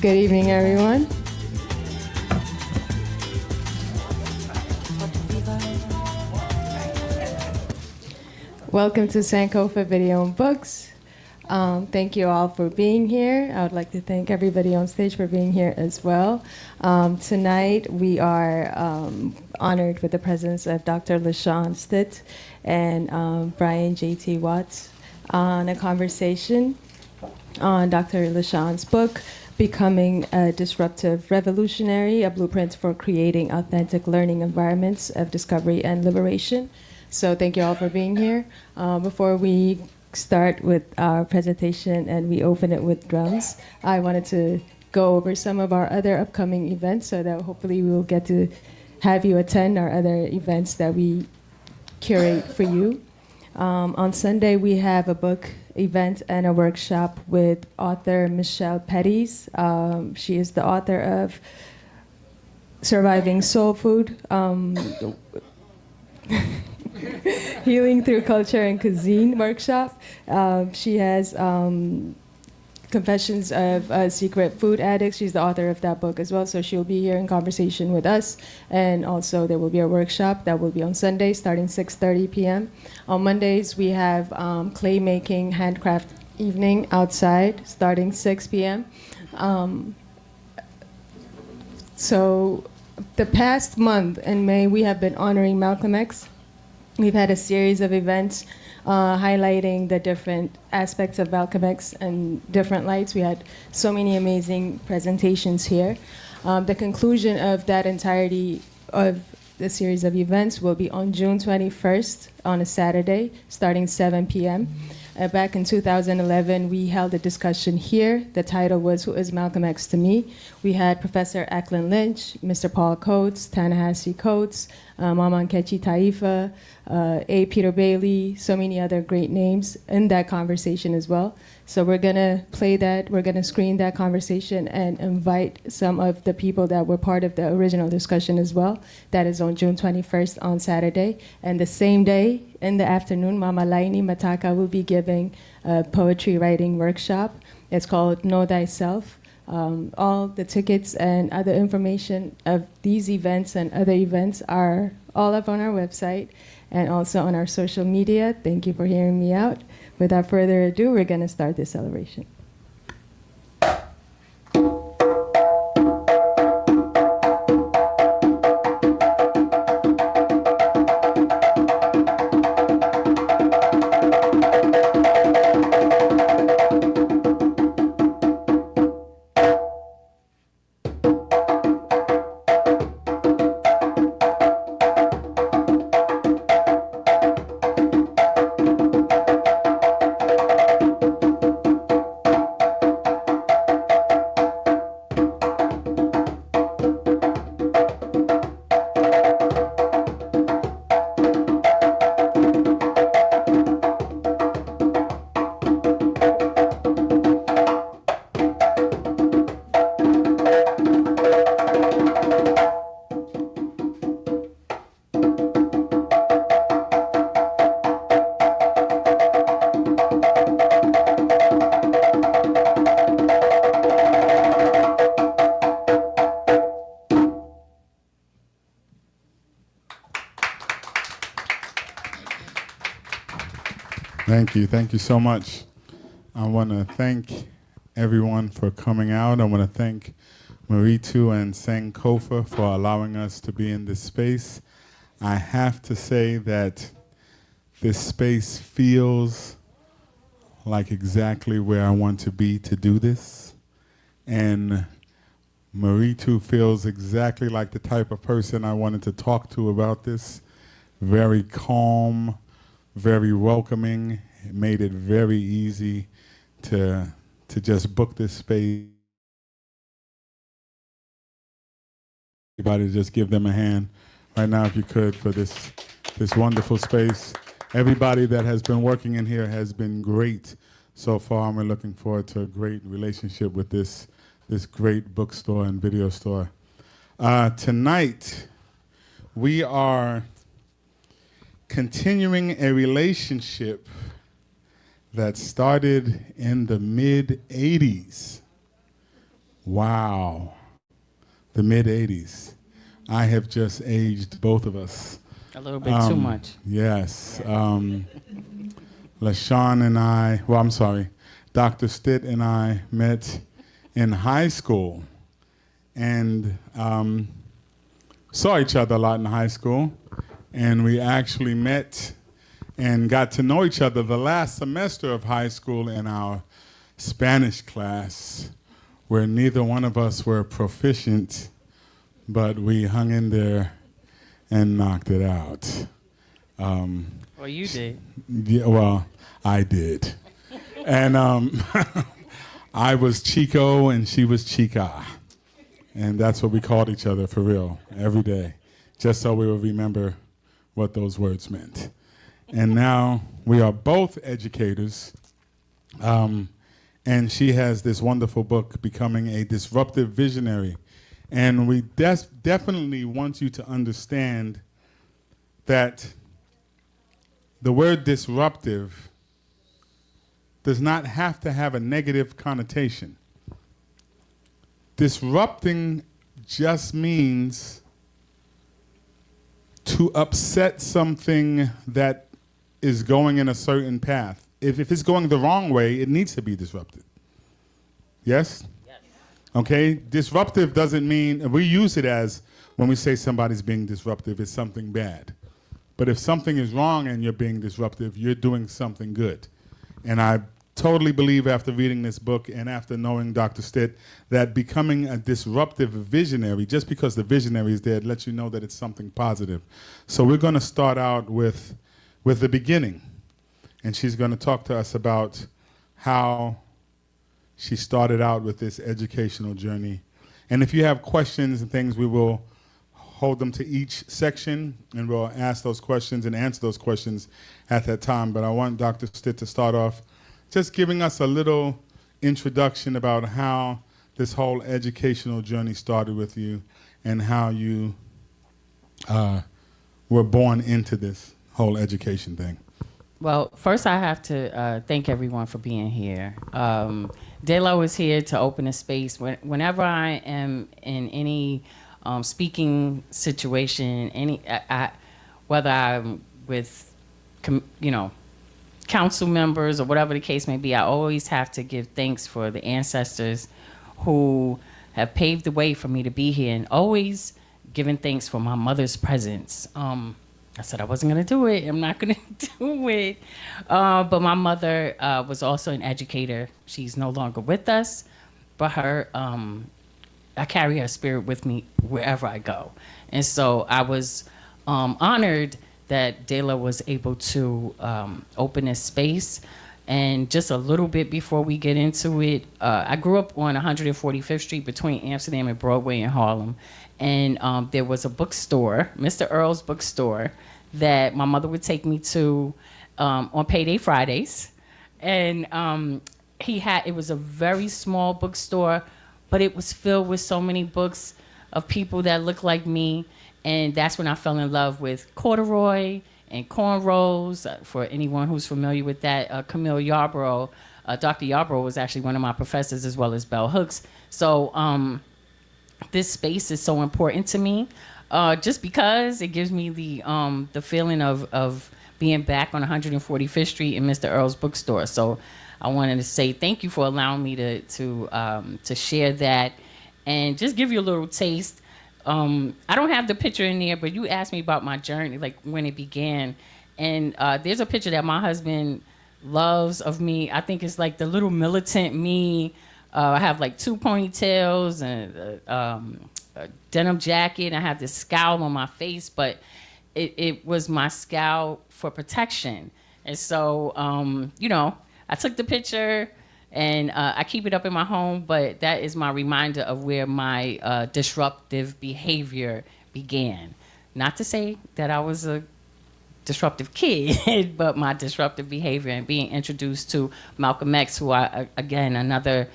Good evening, everyone. Welcome to Sankofa Video and Books. Thank you all for being here. I would like to thank everybody on stage for being here as well. Tonight we are honored with the presence of Dr. LaShaune Stitt and Brian J.T. Watts on a conversation on Dr. LaShaune's book, Becoming a Disruptive Revolutionary, a Blueprint for Creating Authentic Learning Environments of Discovery and Liberation. So thank you all for being here. Before we start with our presentation and we open it with drums, I wanted to go over some of our other upcoming events so that hopefully we will get to have you attend our other events that we curate for you. On Sunday, we have a book event and a workshop with author Michelle Pettis. She is the author of Surviving Soul Food, Healing Through Culture and Cuisine workshop. She has Confessions of a Secret Food Addict. She's the author of that book as well, so she'll be here in conversation with us. And also there will be a workshop that will be on Sunday starting 6:30 p.m. On Mondays, we have clay making handcraft evening outside starting 6 p.m. So the past month in May, we have been honoring Malcolm X. We've had a series of events highlighting the different aspects of Malcolm X in different lights. We had so many amazing presentations here. The conclusion of that entirety of the series of events will be on June 21st on a Saturday, starting 7 p.m. Back in 2011, we held a discussion here. The title was Who is Malcolm X to Me? We had Professor Ackland Lynch, Mr. Paul Coates, Ta-Nehisi Coates, Mama Nkechi Taifa, A. Peter Bailey, so many other great names in that conversation as well. So we're going to play that, we're going to screen that conversation and invite some of the people that were part of the original discussion as well. That is on June 21st on Saturday. And the same day, in the afternoon, Mama Laini Mataka will be giving a poetry writing workshop. It's called Know Thyself. All the tickets and other information of these events and other events are all up on our website and also on our social media. Thank you for hearing me out. Without further ado, we're going to start this celebration. Thank you so much. I want to thank everyone for coming out. I want to thank Maritu and Sankofa for allowing us to be in this space. I have to say that this space feels like exactly where I want to be to do this. And Maritu feels exactly like the type of person I wanted to talk to about this. Very calm, very welcoming. It made it very easy to just book this space. Everybody just give them a hand right now if you could for this wonderful space. Everybody that has been working in here has been great so far, and we're looking forward to a great relationship with this great bookstore and video store. Tonight, we are continuing a relationship that started in the mid-'80s. Wow, the mid-'80s. I have just aged both of us. A little bit too much. Yes. LaShaune and I, Dr. Stitt and I met in high school and saw each other a lot in high school. And we actually met and got to know each other the last semester of high school in our Spanish class, where neither one of us were proficient, but we hung in there and knocked it out. Well, you did. Yeah, well, I did. And I was Chico and she was Chica. And that's what we called each other for real, every day, just so we would remember what those words meant. And now we are both educators. And she has this wonderful book, Becoming a Disruptive Visionary. And we definitely want you to understand that the word disruptive does not have to have a negative connotation. Disrupting just means to upset something that is going in a certain path. If it's going the wrong way, it needs to be disrupted. Yes? Yes. Okay? Disruptive doesn't mean, we use it as, when we say somebody's being disruptive, it's something bad. But if something is wrong and you're being disruptive, you're doing something good. And I totally believe after reading this book and after knowing Dr. Stitt that becoming a disruptive visionary, just because the visionary is there, it lets you know that it's something positive. So we're going to start out with the beginning. And she's going to talk to us about how she started out with this educational journey. And if you have questions and things, we will hold them to each section, and we'll ask those questions and answer those questions at that time. But I want Dr. Stitt to start off just giving us a little introduction about how this whole educational journey started with you and how you were born into this whole education thing. Well, first I have to thank everyone for being here. Delo is here to open a space. Whenever I am in any speaking situation, whether I'm with, council members or whatever the case may be, I always have to give thanks for the ancestors who have paved the way for me to be here, and always giving thanks for my mother's presence. I said I wasn't going to do it. I'm not going to do it. But my mother was also an educator. She's no longer with us, but I carry her spirit with me wherever I go. And so I was honored that Dela was able to open this space. And just a little bit before we get into it, I grew up on 145th Street between Amsterdam and Broadway in Harlem. And there was a bookstore, Mr. Earl's bookstore, that my mother would take me to on payday Fridays. And it was a very small bookstore, but it was filled with so many books of people that looked like me. And that's when I fell in love with corduroy and cornrows. For anyone who's familiar with that, Camille Yarborough, Dr. Yarborough was actually one of my professors, as well as Bell Hooks. So this space is so important to me, just because it gives me the feeling of being back on 145th Street in Mr. Earl's bookstore. So I wanted to say thank you for allowing me to share that and just give you a little taste. I don't have the picture in there, but you asked me about my journey, like when it began. And there's a picture that my husband loves of me. I think it's like the little militant me. I have like 2 ponytails and a denim jacket. I have this scowl on my face, but it was my scowl for protection. And so, I took the picture and I keep it up in my home, but that is my reminder of where my disruptive behavior began. Not to say that I was a disruptive kid, but my disruptive behavior and being introduced to Malcolm X, who again, another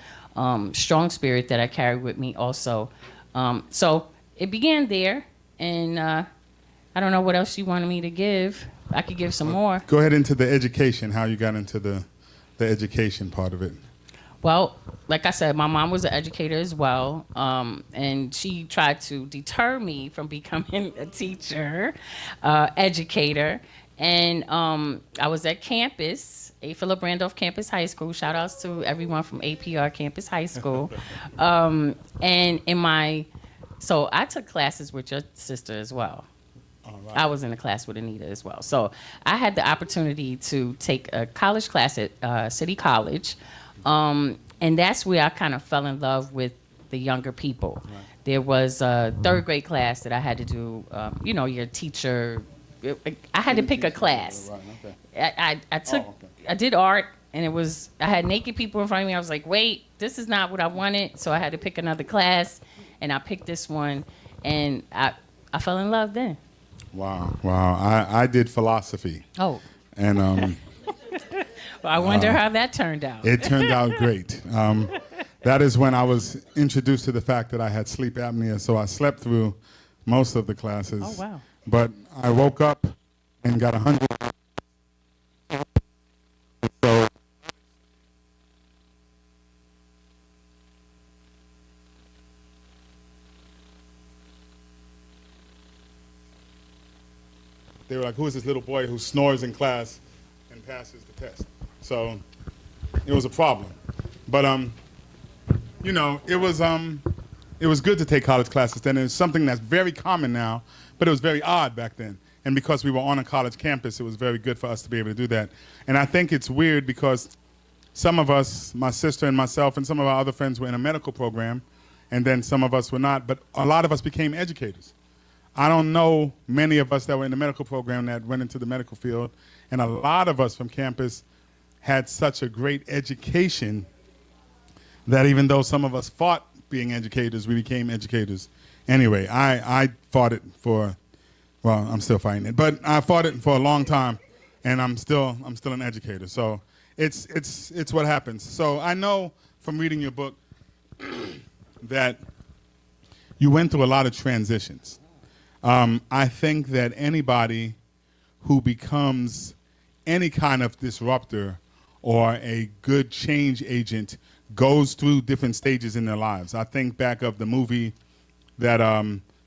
strong spirit that I carry with me also. So it began there, and I don't know what else you wanted me to give. I could give some more. Go ahead into the education, how you got into the the education part of it? Well, like I said, my mom was an educator as well, and she tried to deter me from becoming a teacher, educator. And I was at campus, A. Philip Randolph Campus High School. Shout outs to everyone from APR Campus High School. And so I took classes with your sister as well. Right. I was in a class with Anita as well. So I had the opportunity to take a college class at City College. And that's where I kind of fell in love with the younger people. Right. There was a third grade class that I had to do, your teacher. I had to pick a class. Right, okay. I did art, and I had naked people in front of me. I was like, wait, this is not what I wanted. So I had to pick another class, and I picked this one, and I fell in love then. Wow. I did philosophy. Oh. And well, I wonder how that turned out. It turned out great. That is when I was introduced to the fact that I had sleep apnea, so I slept through most of the classes. Oh, wow. But I woke up and got 100. So they were like, who is this little boy who snores in class and passes the test? So it was a problem. But it was good to take college classes then. It's something that's very common now, but it was very odd back then. And because we were on a college campus, it was very good for us to be able to do that. And I think it's weird because some of us, my sister and myself and some of our other friends were in a medical program, and then some of us were not, but a lot of us became educators. I don't know many of us that were in the medical program that went into the medical field, and a lot of us from campus had such a great education that even though some of us fought being educators, we became educators. Anyway, I fought it for, well, I'm still fighting it, but I fought it for a long time, and I'm still an educator. So it's what happens. So I know from reading your book that you went through a lot of transitions. I think that anybody who becomes any kind of disruptor or a good change agent goes through different stages in their lives. I think back of the movie that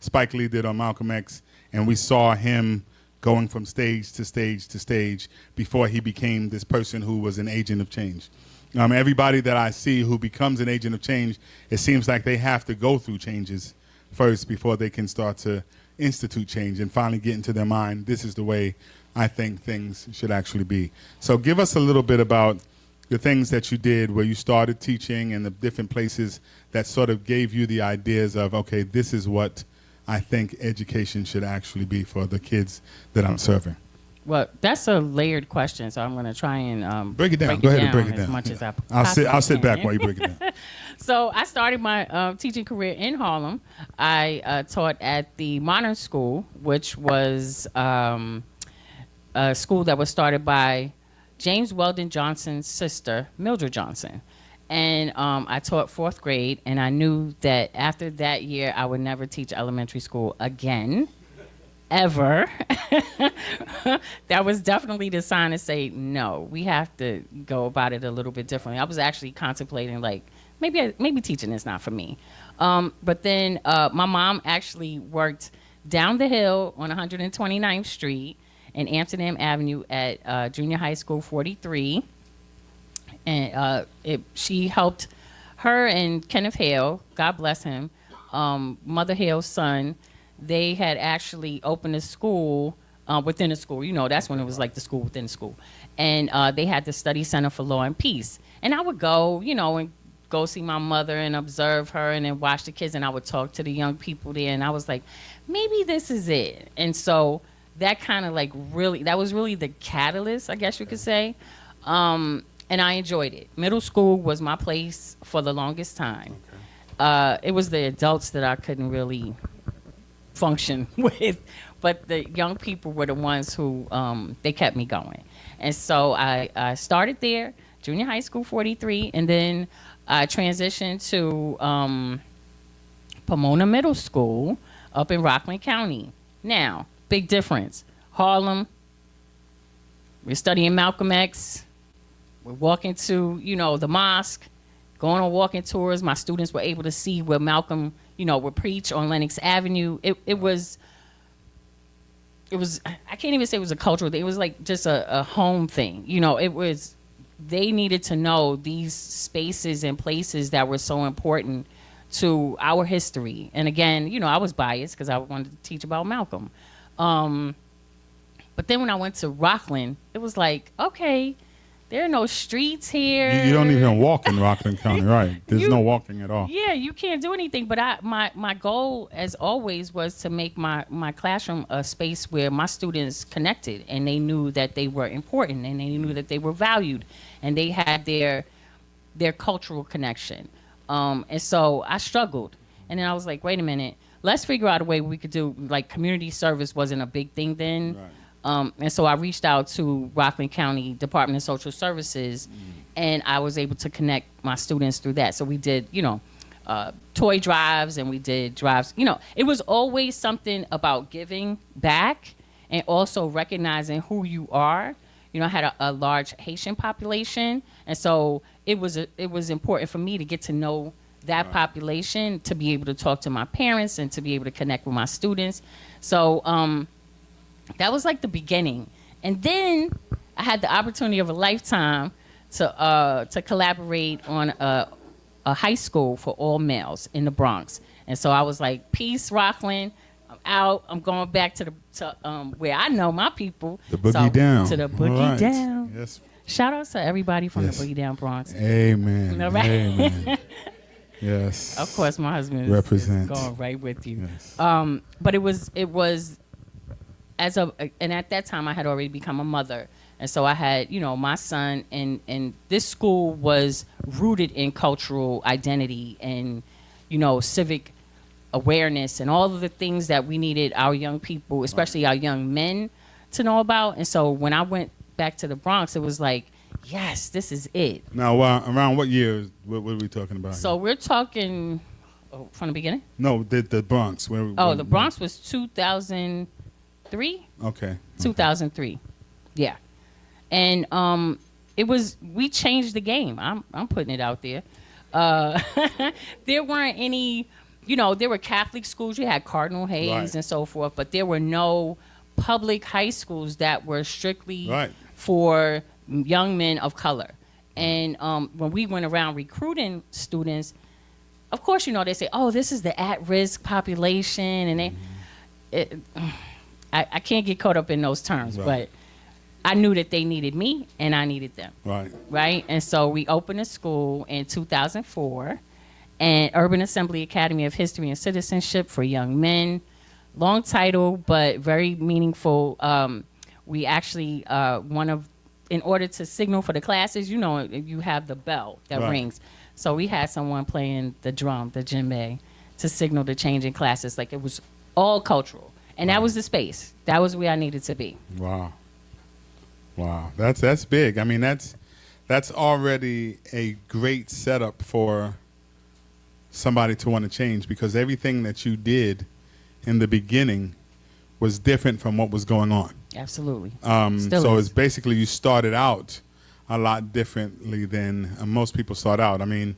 Spike Lee did on Malcolm X, and we saw him going from stage to stage to stage before he became this person who was an agent of change. Everybody that I see who becomes an agent of change, it seems like they have to go through changes first before they can start to institute change and finally get into their mind, this is the way I think things should actually be. So give us a little bit about the things that you did where you started teaching and the different places that sort of gave you the ideas of, okay, this is what I think education should actually be for the kids that I'm serving. Well, that's a layered question, so I'm going to try and break it down. Go ahead and break it down. As much as I'll sit back while you break it down. So I started my teaching career in Harlem. I taught at the Modern School, which was a school that was started by James Weldon Johnson's sister, Mildred Johnson. And I taught fourth grade, and I knew that after that year, I would never teach elementary school again. Ever. That was definitely the sign to say, no, we have to go about it a little bit differently. I was actually contemplating, like, maybe teaching is not for me. But then my mom actually worked down the hill on 129th Street and Amsterdam Avenue at Junior High School 43. And she helped her and Kenneth Hale, God bless him, Mother Hale's son. They had actually opened a school within a school. You know, that's when it was like the school within the school. And they had the Study Center for Law and Peace. And I would go, and go see my mother and observe her and then watch the kids. And I would talk to the young people there. And I was like, maybe this is it. And so that kind of that was really the catalyst, I guess you could say. And I enjoyed it. Middle school was my place for the longest time. Okay. It was the adults that I couldn't really function with, but the young people were the ones who they kept me going. And so I started there, Junior High School 43, and then I transitioned to Pomona Middle School up in Rockland County. Now, big difference. Harlem, we're studying Malcolm X, we're walking to, the mosque, going on walking tours. My students were able to see where Malcolm, would preach on Lenox Avenue. It was, I can't even say it was a cultural thing. It was like just a home thing. They needed to know these spaces and places that were so important to our history. And again, I was biased because I wanted to teach about Malcolm. But then when I went to Rockland, it was like, okay, there are no streets here. You don't even walk in Rockland County, right? There's no walking at all. Yeah, you can't do anything. But my goal, as always, was to make my classroom a space where my students connected and they knew that they were important and they knew that they were valued and they had their cultural connection. And so I struggled. And then I was like, wait a minute, let's figure out a way we could do, like, community service wasn't a big thing then. Right. And so I reached out to Rockland County Department of Social Services, and I was able to connect my students through that. So we did, toy drives, and we did drives. It was always something about giving back and also recognizing who you are. I had a large Haitian population, and so it was important for me to get to know that population, to be able to talk to my parents and to be able to connect with my students. So that was like the beginning. And then I had the opportunity of a lifetime to collaborate on a high school for all males in the Bronx. And so I was like, peace, Rockland. I'm out. I'm going back to where I know my people. The Boogie Down. To the Boogie Right. Down. Yes. Shout out to everybody from Yes. the Boogie Down Bronx. Amen. All right. Amen. Yes. Of course, my husband is Represent. going right with you. Yes. But it was and at that time I had already become a mother, and so I had my son, and this school was rooted in cultural identity and civic awareness and all of the things that we needed our young people, especially our young men, to know about. And so when I went back to the Bronx, it was like, yes, this is it. Now, around what year? What are we talking about? So we're talking from the beginning. No, the Bronx. The Bronx was 2003. Okay. 2003. Yeah. And we changed the game. I'm putting it out there. There weren't any, there were Catholic schools. You had Cardinal Hayes Right. and so forth, but there were no public high schools that were strictly Right. for young men of color. And when we went around recruiting students, of course, they say, oh, this is the at-risk population. And I can't get caught up in those terms, Right. but I knew that they needed me and I needed them. Right. Right? And so we opened a school in 2004, and Urban Assembly Academy of History and Citizenship for young men. Long title, but very meaningful. We actually, in order to signal for the classes, you have the bell that Right. rings. So we had someone playing the drum, the djembe, to signal the change in classes. Like, it was all cultural. And that was the space. That was where I needed to be. Wow. That's big. I mean, that's already a great setup for somebody to want to change, because everything that you did in the beginning was different from what was going on. Absolutely. So Still it's basically you started out a lot differently than most people start out. I mean,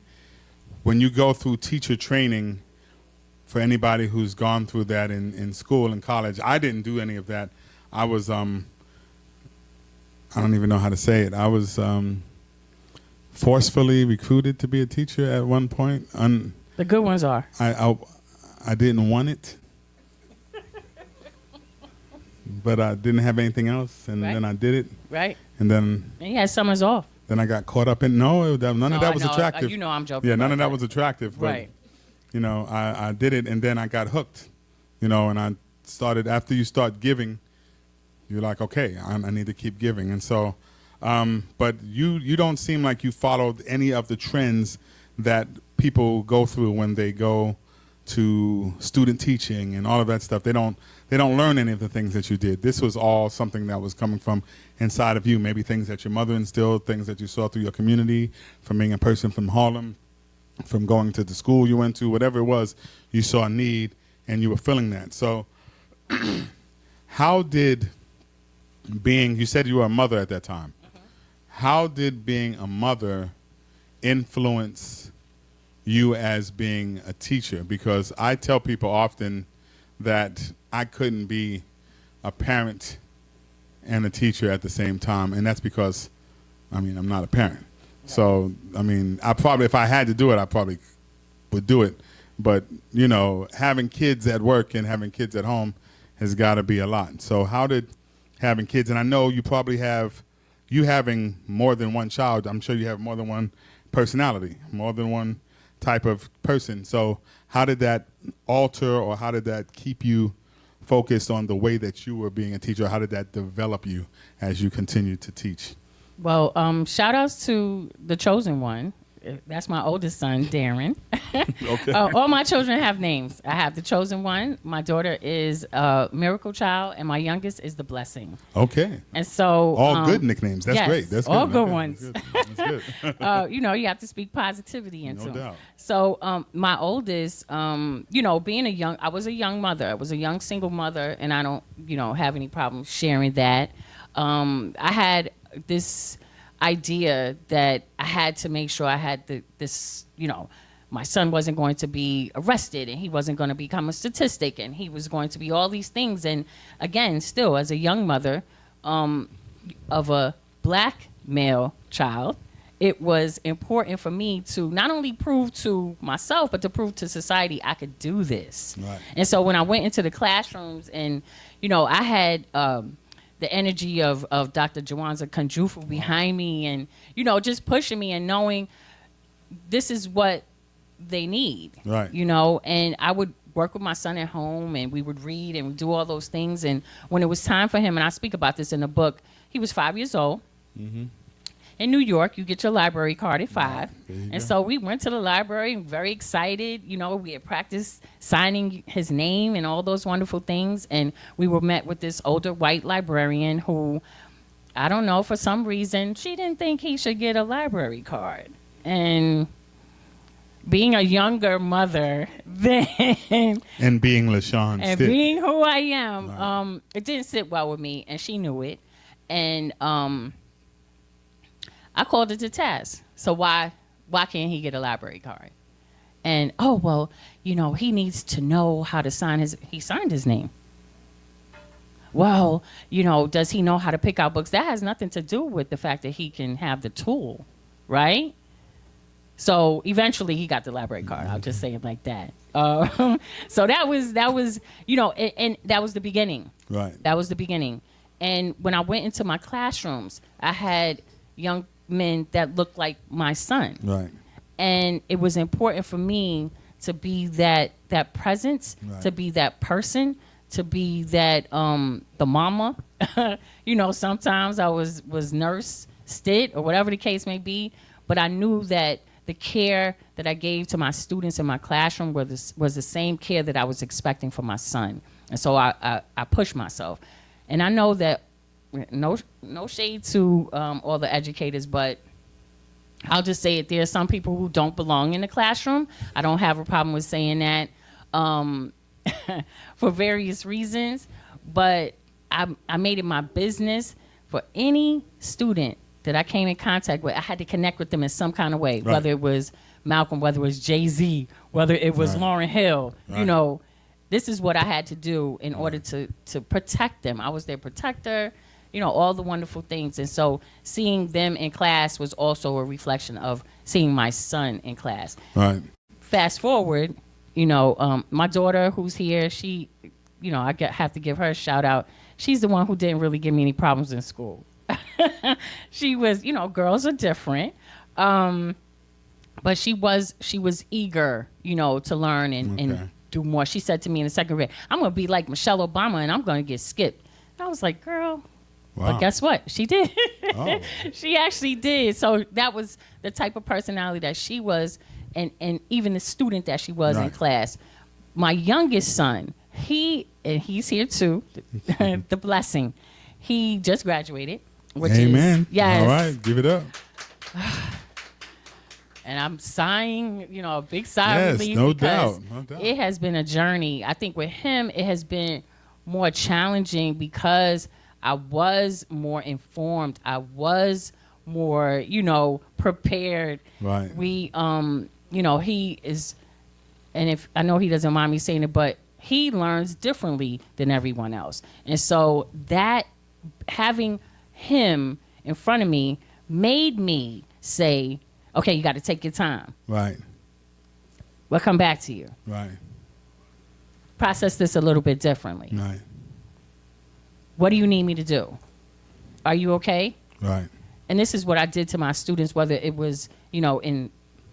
when you go through teacher training, for anybody who's gone through that in school and college, I didn't do any of that. I was, I don't even know how to say it. I was forcefully recruited to be a teacher at one point. The good ones are. I didn't want it, but I didn't have anything else, and Right. then I did it, Right? and then And you had summers off. I got caught up in none of that was I know, attractive. I'm joking. Yeah, none about of that was attractive, but Right. I did it, and then I got hooked, and I started, after you start giving, you're like, okay, I need to keep giving. And so, but you don't seem like you followed any of the trends that people go through when they go to student teaching and all of that stuff. They don't learn any of the things that you did. This was all something that was coming from inside of you, maybe things that your mother instilled, things that you saw through your community, from being a person from Harlem, from going to the school you went to, whatever it was, you saw a need and you were filling that. So how did you said you were a mother at that time. how did being a mother influence you as being a teacher? Because I tell people often that I couldn't be a parent and a teacher at the same time, and that's because, I'm not a parent. So, I probably, if I had to do it, I probably would do it. But, having kids at work and having kids at home has got to be a lot. So how did having kids, and I know you probably have, you having more than one child, I'm sure you have more than one personality, more than one type of person. So how did that alter, or how did that keep you focused on the way that you were being a teacher? How did that develop you as you continued to teach? Well, shout outs to the chosen one. That's my oldest son, Darren. Okay. All my children have names. I have the chosen one. My daughter is Miracle Child, and my youngest is the Blessing. Okay. And so all good nicknames. That's yes, great. That's all good. good Okay. ones. That's good. You have to speak positivity into No them. doubt. So my oldest, being I was a young mother. I was a young single mother, and I don't, have any problem sharing that. I had this idea that I had to make sure I had this, my son wasn't going to be arrested, and he wasn't going to become a statistic, and he was going to be all these things. And again, still as a young mother of a black male child, it was important for me to not only prove to myself, but to prove to society I could do this. Right. And so when I went into the classrooms, and I had the energy of Dr. Jawanza Kanjufu behind me, and just pushing me and knowing this is what they need. Right. And I would work with my son at home, and we would read and do all those things. And when it was time for him, and I speak about this in the book, he was 5 years old. Mm-hmm. In New York, you get your library card at 5. And so we went to the library, very excited. We had practiced signing his name and all those wonderful things. And we were met with this older white librarian who, I don't know, for some reason, she didn't think he should get a library card. And being a younger mother then And being LaShaune and Stitt. being who I am, Right. it didn't sit well with me, and she knew it. And I called it to task. So why can't he get a library card? And he needs to know how to he signed his name. Well, does he know how to pick out books? That has nothing to do with the fact that he can have the tool, right? So eventually he got the library card. I'll just say it like that. So that was, and that was the beginning. Right. That was the beginning. And when I went into my classrooms, I had young men that looked like my son. Right. And it was important for me to be that presence, Right. to be that person, to be that the mama. Sometimes I was nurse Stitt or whatever the case may be, but I knew that the care that I gave to my students in my classroom was the same care that I was expecting for my son. And so I pushed myself. And I know that no shade to all the educators, but I'll just say it. There are some people who don't belong in the classroom. I don't have a problem with saying that for various reasons. But I made it my business for any student that I came in contact with. I had to connect with them in some kind of way, Right. whether it was Malcolm, whether it was Jay-Z, whether it was Right. Lauryn Hill. Right. This is what I had to do in order to protect them. I was their protector, all the wonderful things. And so seeing them in class was also a reflection of seeing my son in class. Right. Fast forward, my daughter who's here, she, I have to give her a shout out. She's the one who didn't really give me any problems in school. She was, girls are different. But she was eager, to learn and do more. She said to me in the second grade, I'm going to be like Michelle Obama and I'm going to get skipped. I was like, girl, Wow. but guess what? She did. Oh. She actually did. So that was the type of personality that she was, and even the student that she was in Right. class. My youngest son, he's here too, the Blessing. He just graduated. Which Amen. Yes. All right. Give it up. And I'm sighing, a big sigh Yes, of relief. no because doubt, no doubt. It has been a journey. I think with him, it has been more challenging because I was more informed. I was more, prepared. Right. We, he is, and if I know he doesn't mind me saying it, but he learns differently than everyone else. And so that having him in front of me made me say, okay, you got to take your time. Right. We'll come back to you. Right. Process this a little bit differently. Right. What do you need me to do? Are you okay? Right. And this is what I did to my students, whether it was, in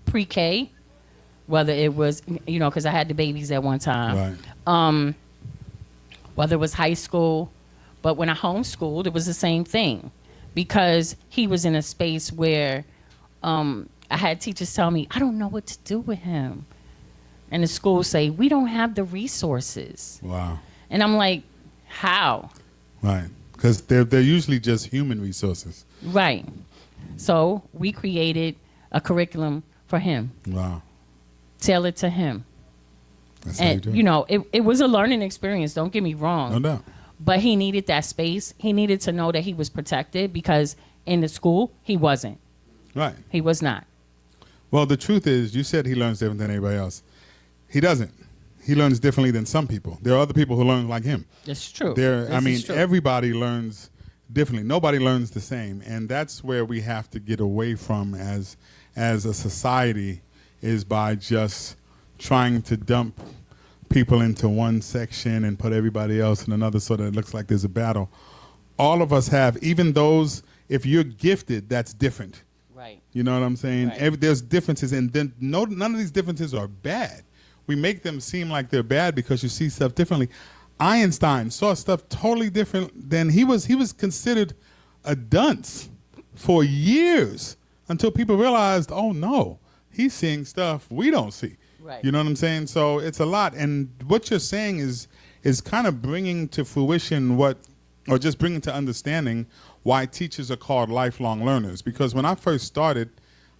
pre-K, whether it was, because I had the babies at one time. Right. Whether it was high school. But when I homeschooled, it was the same thing, because he was in a space where I had teachers tell me, I don't know what to do with him. And the schools say, we don't have the resources. Wow. And I'm like, how? Right. Because they're usually just human resources. Right. So we created a curriculum for him. Wow. Tailored to him. That's how you And, do it. it was a learning experience. Don't get me wrong. No doubt. But he needed that space. He needed to know that he was protected, because in the school, he wasn't. Right. He was not. Well, the truth is, you said he learns different than anybody else. He doesn't. He learns differently than some people. There are other people who learn like him. That's true. There, This is true. everybody learns differently. Nobody learns the same, and that's where we have to get away from as a society, is by just trying to dump people into one section and put everybody else in another, so that it looks like there's a battle. All of us have, even those, if you're gifted, that's different. Right. You know what I'm saying? Right. There's differences, and then none of these differences are bad. We make them seem like they're bad because you see stuff differently. Einstein saw stuff totally different than he was considered a dunce for years, until people realized, oh no, he's seeing stuff we don't see. Right. You know what I'm saying? So it's a lot. And what you're saying is kind of bringing to fruition or just bringing to understanding why teachers are called lifelong learners. Because when I first started,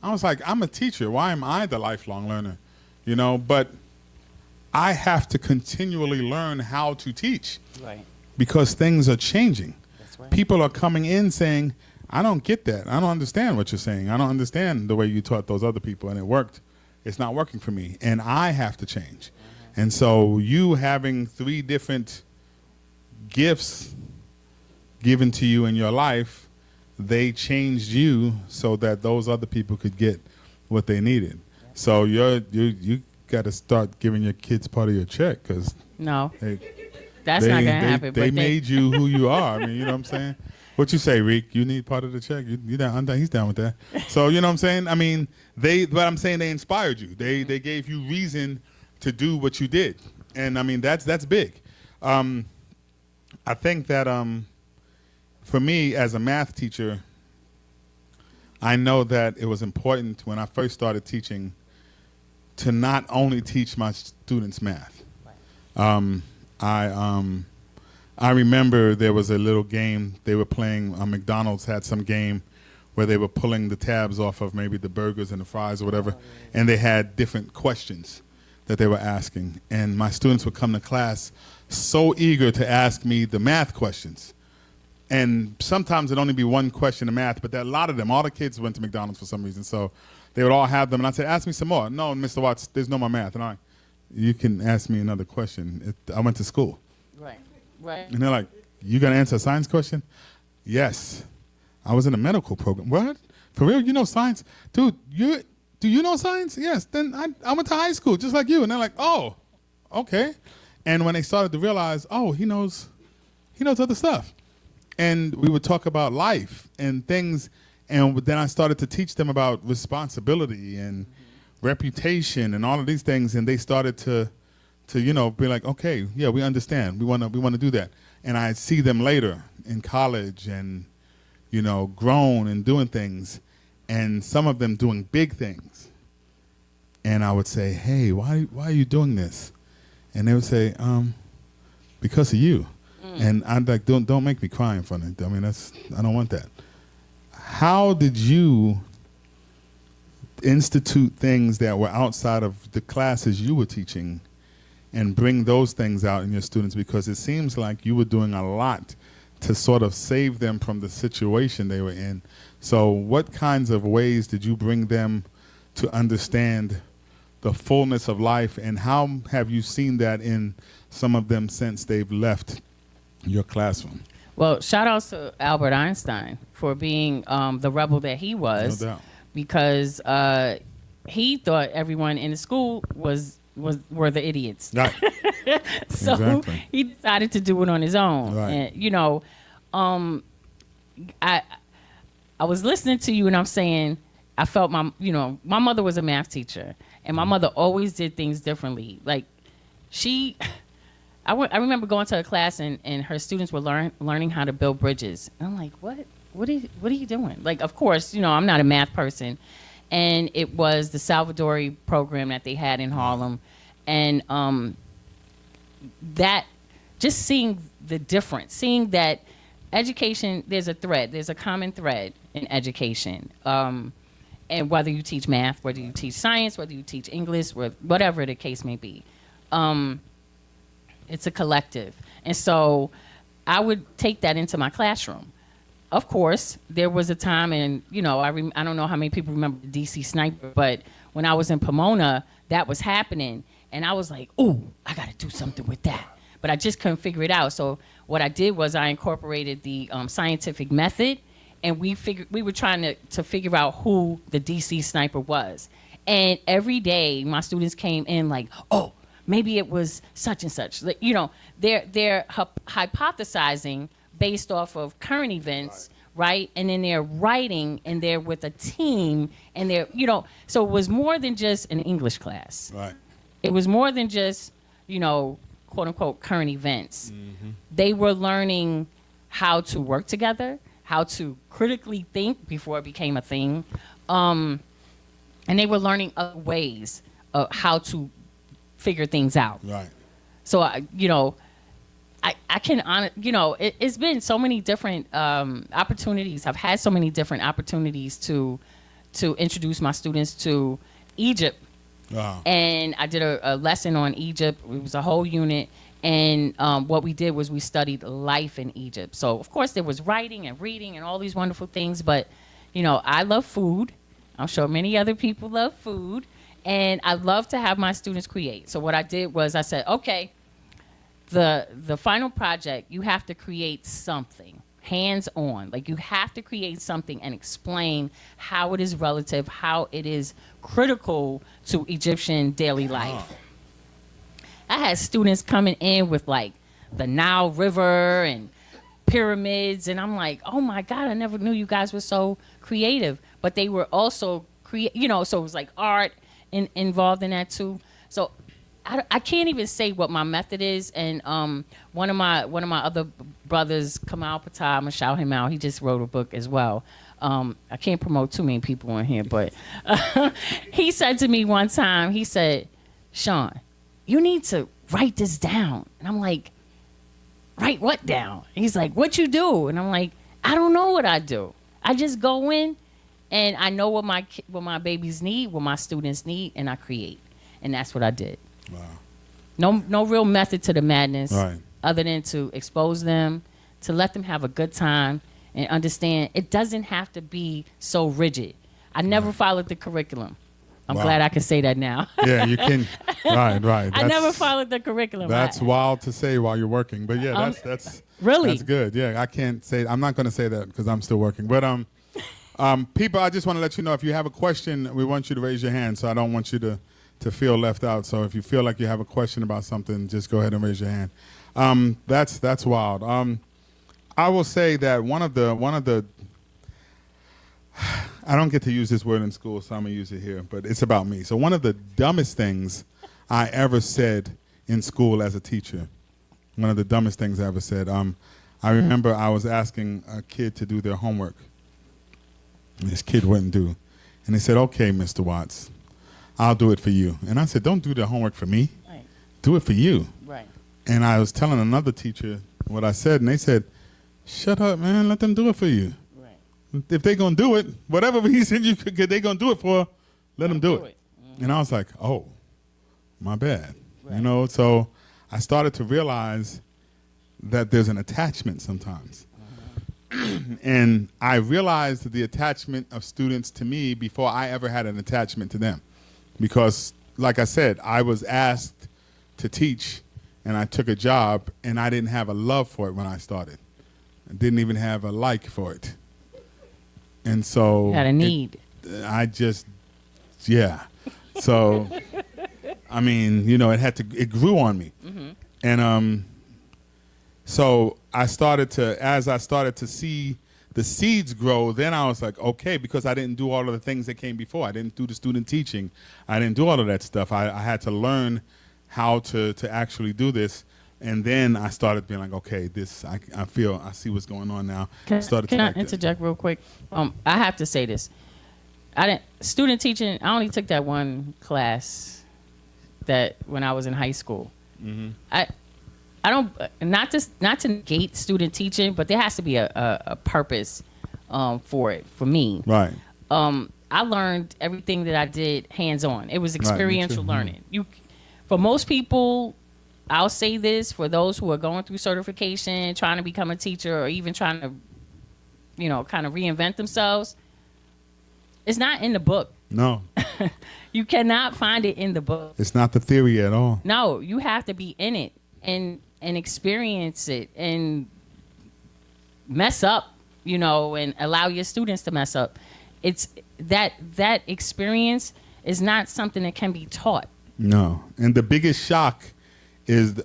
I was like, I'm a teacher. Why am I the lifelong learner? But I have to continually learn how to teach. Right. Because things are changing. That's right. People are coming in saying, I don't get that. I don't understand what you're saying. I don't understand the way you taught those other people, and it worked. It's not working for me, and I have to change. Mm-hmm. And so you having 3 different gifts given to you in your life, they changed you so that those other people could get what they needed. Yeah. So you got to start giving your kids part of your check, because no, that's not gonna happen. They made you who you are. I mean, you know what I'm saying? What you say, Reek? You need part of the check. You down? He's down with that. So you know what I'm saying? I mean, they inspired you. They gave you reason to do what you did, and I mean that's big. I think that for me as a math teacher, I know that it was important when I first started teaching to not only teach my students math. I remember there was a little game they were playing. McDonald's had some game where they were pulling the tabs off of maybe the burgers and the fries or whatever, and they had different questions that they were asking. And my students would come to class so eager to ask me the math questions. And sometimes it'd only be one question of math, but a lot of them, all the kids went to McDonald's for some reason, so they would all have them. And I'd say, ask me some more. No, Mr. Watts, there's no more math. And you can ask me another question. I went to school. Right. Right. And they're like, you going to answer a science question? Yes. I was in a medical program. What? For real? You know science? Dude, do you know science? Yes. Then I went to high school just like you. And they're like, oh, okay. And when they started to realize, oh, he knows other stuff. And we would talk about life and things. And then I started to teach them about responsibility and reputation and all of these things. And they started to be like, okay, yeah, we understand. We want to do that. And I see them later in college and, grown and doing things, and some of them doing big things. And I would say, hey, why are you doing this? And they would say, because of you. And I'm like, don't make me cry in front of it. I mean, I don't want that. How did you institute things that were outside of the classes you were teaching and bring those things out in your students? Because it seems like you were doing a lot to sort of save them from the situation they were in. So what kinds of ways did you bring them to understand the fullness of life, and how have you seen that in some of them since they've left your classroom? Well, shout out to Albert Einstein for being the rebel that he was, No doubt. because he thought everyone in the school were the idiots. Right. So Exactly. he decided to do it on his own. Right. And I was listening to you, and I'm saying I felt my mother was a math teacher, and my mother always did things differently. Like I remember going to a class, and her students were learning how to build bridges. And I'm like, what are you doing? Like, of course, I'm not a math person. And it was the Salvadori program that they had in Harlem. And that, just seeing the difference, seeing that education, there's a common thread in education. And whether you teach math, whether you teach science, whether you teach English, whatever the case may be. It's a collective. And so I would take that into my classroom. Of course, there was a time, and I don't know how many people remember the DC sniper, but when I was in Pomona, that was happening, and I was like, "Ooh, I got to do something with that," but I just couldn't figure it out. So what I did was I incorporated the scientific method, and we were trying to figure out who the DC sniper was, and every day my students came in like, "Oh, maybe it was such and such." Like, they're hypothesizing based off of current events, right? And then they're writing, and they're with a team, and they're, so it was more than just an English class. Right. It was more than just, quote unquote, current events. Mm-hmm. They were learning how to work together, how to critically think before it became a thing. And they were learning other ways of how to figure things out. Right. So, I can it's been so many different opportunities. I've had so many different opportunities to introduce my students to Egypt. Wow. And I did a lesson on Egypt. It was a whole unit. And what we did was we studied life in Egypt. So, of course, there was writing and reading and all these wonderful things. But, I love food. I'm sure many other people love food. And I love to have my students create. So what I did was I said, okay, the final project, you have to create something hands-on. Like, you have to create something and explain how it is relative, how it is critical to Egyptian daily life. I had students coming in with like the Nile River and pyramids, and I'm like, oh my God, I never knew you guys were so creative. But they were also so it was like art involved in that too. So I can't even say what my method is. And one of my other brothers, Kamal Patel, I'm gonna shout him out. He just wrote a book as well. I can't promote too many people in here, but he said to me one time, he said, "Sean, you need to write this down." And I'm like, "Write what down?" And he's like, "What you do?" And I'm like, "I don't know what I do. I just go in and I know what my babies need, what my students need, and I create." And that's what I did. Wow. No real method to the madness, Right. other than to expose them, to let them have a good time, and understand it doesn't have to be so rigid. I never followed the curriculum. I'm Wow. glad I can say that now. Yeah, you can. Right. I never followed the curriculum. That's wild to say while you're working, but yeah, that's really that's good. Yeah, I can't say. I'm not going to say that because I'm still working. But people, I just want to let you know, if you have a question, we want you to raise your hand. So I don't want you to feel left out. So if you feel like you have a question about something, just go ahead and raise your hand. That's wild. I will say that one of the I don't get to use this word in school, so I'm gonna use it here, but it's about me. So one of the dumbest things I ever said in school as a teacher, one of the dumbest things I ever said. I remember I was asking a kid to do their homework, and this kid wouldn't do, and they said, "Okay, Mr. Watts, I'll do it for you." And I said, "Don't do the homework for me. Right. Do it for you." Right. And I was telling another teacher what I said, and they said, "Shut up, man. Let them do it for you. Right. If they're going to do it, whatever reason you could get, they're going to do it for, let them do it." Mm-hmm. And I was like, oh, my bad. Right. You know, so I started to realize that there's an attachment sometimes. And I realized the attachment of students to me before I ever had an attachment to them. Because, like I said, I was asked to teach, and I took a job, and I didn't have a love for it when I started. I didn't even have a like for it. And so... You had a need. Yeah. So, I mean, you know, it grew on me. Mm-hmm. And so as I started to see the seeds grow, then I was like, okay, because I didn't do all of the things that came before. I didn't do the student teaching. I didn't do all of that stuff. I had to learn how to actually do this. And then I started being like, okay, I see what's going on now. Can I interject real quick? I have to say this. Student teaching, I only took that one class that when I was in high school. Mm-hmm. I don't, not to negate student teaching, but there has to be a purpose for it, for me. Right. I learned everything that I did hands-on. It was experiential learning. For most people, I'll say this, for those who are going through certification, trying to become a teacher, or even trying to, you know, kind of reinvent themselves, it's not in the book. No. You cannot find it in the book. It's not the theory at all. No, you have to be in it and experience it and mess up, you know, and allow your students to mess up. It's that experience is not something that can be taught. No. And the biggest shock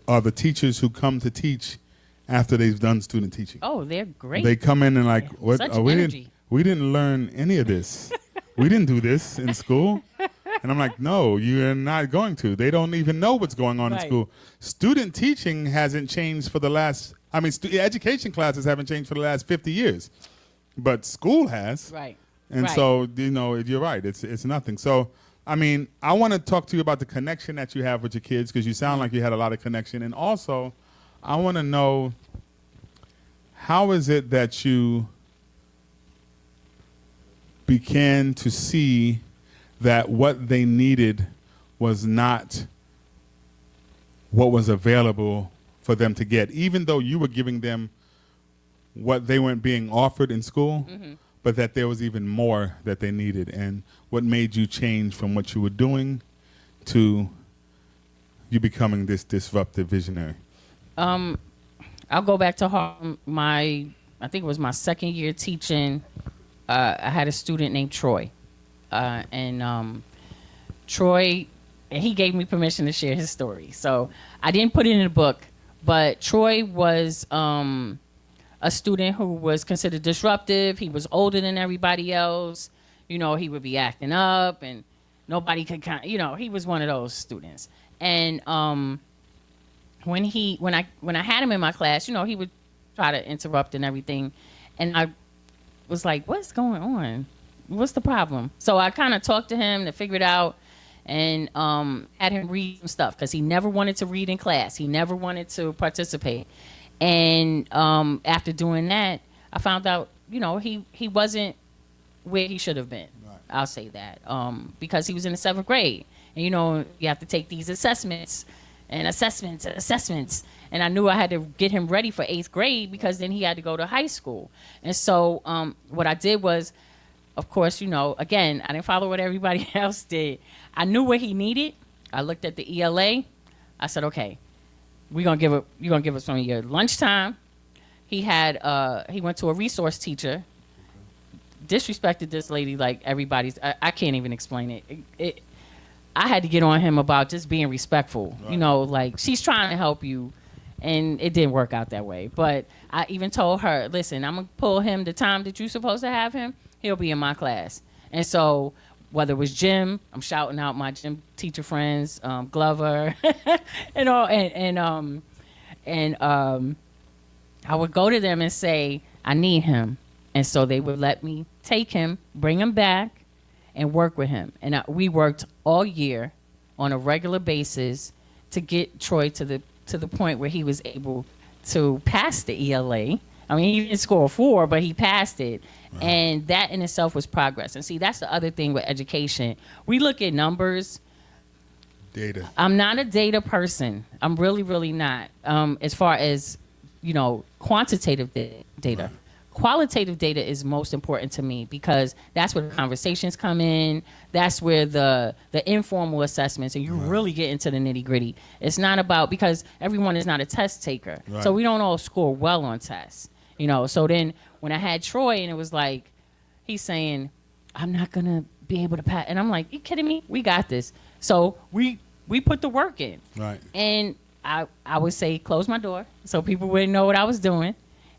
are the teachers who come to teach after they've done student teaching. Oh, they're great. They come in and like, what? Such energy. We didn't learn any of this. We didn't do this in school. And I'm like, no, you're not going to. They don't even know what's going on in school. Student teaching hasn't changed for the last, education classes haven't changed for the last 50 years. But school has. Right. And so, you know, you're right. It's nothing. So, I mean, I want to talk to you about the connection that you have with your kids, because you sound like you had a lot of connection. And also, I want to know, how is it that you began to see that what they needed was not what was available for them to get, even though you were giving them what they weren't being offered in school, but that there was even more that they needed? And what made you change from what you were doing to you becoming this disruptive visionary? I'll go back to Harlem. I think it was my second year teaching. I had a student named Troy. Troy, he gave me permission to share his story. So I didn't put it in the book, but Troy was a student who was considered disruptive. He was older than everybody else. You know, he would be acting up and nobody could he was one of those students. And when I had him in my class, you know, he would try to interrupt and everything. And I was like, what's going on? What's the problem? So I kind of talked to him to figure it out, and had him read some stuff, because he never wanted to read in class. He never wanted to participate. And after doing that, I found out, you know, he wasn't where he should have been. Right. I'll say that. Because he was in the 7th grade. And, you know, you have to take these assessments. And I knew I had to get him ready for 8th grade, because then he had to go to high school. And so what I did was, of course, you know, again, I didn't follow what everybody else did. I knew what he needed. I looked at the ELA. I said, okay, you're gonna give us some of your lunchtime. He went to a resource teacher. Disrespected this lady like everybody's. I can't even explain it. I had to get on him about just being respectful. Right. You know, like, she's trying to help you, and it didn't work out that way. But I even told her, listen, I'm going to pull him the time that you're supposed to have him. He'll be in my class. And so whether it was gym, I'm shouting out my gym teacher friends, Glover, and all, and I would go to them and say, I need him. And so they would let me take him, bring him back, and work with him. And we worked all year on a regular basis to get Troy to the point where he was able to pass the ELA. I mean, he didn't score a 4, but he passed it. Right. And that in itself was progress. And see, that's the other thing with education. We look at numbers. Data. I'm not a data person. I'm really, really not. As far as, you know, quantitative data. Right. qualitative data is most important to me because that's where the conversations come in. That's where the informal assessments, and you really get into the nitty gritty. It's not about, because everyone is not a test taker. Right. So we don't all score well on tests, you know? So then when I had Troy and it was like, he's saying, I'm not going to be able to pass. And I'm like, you kidding me? We got this. So we put the work in. Right. And I would say close my door so people wouldn't know what I was doing,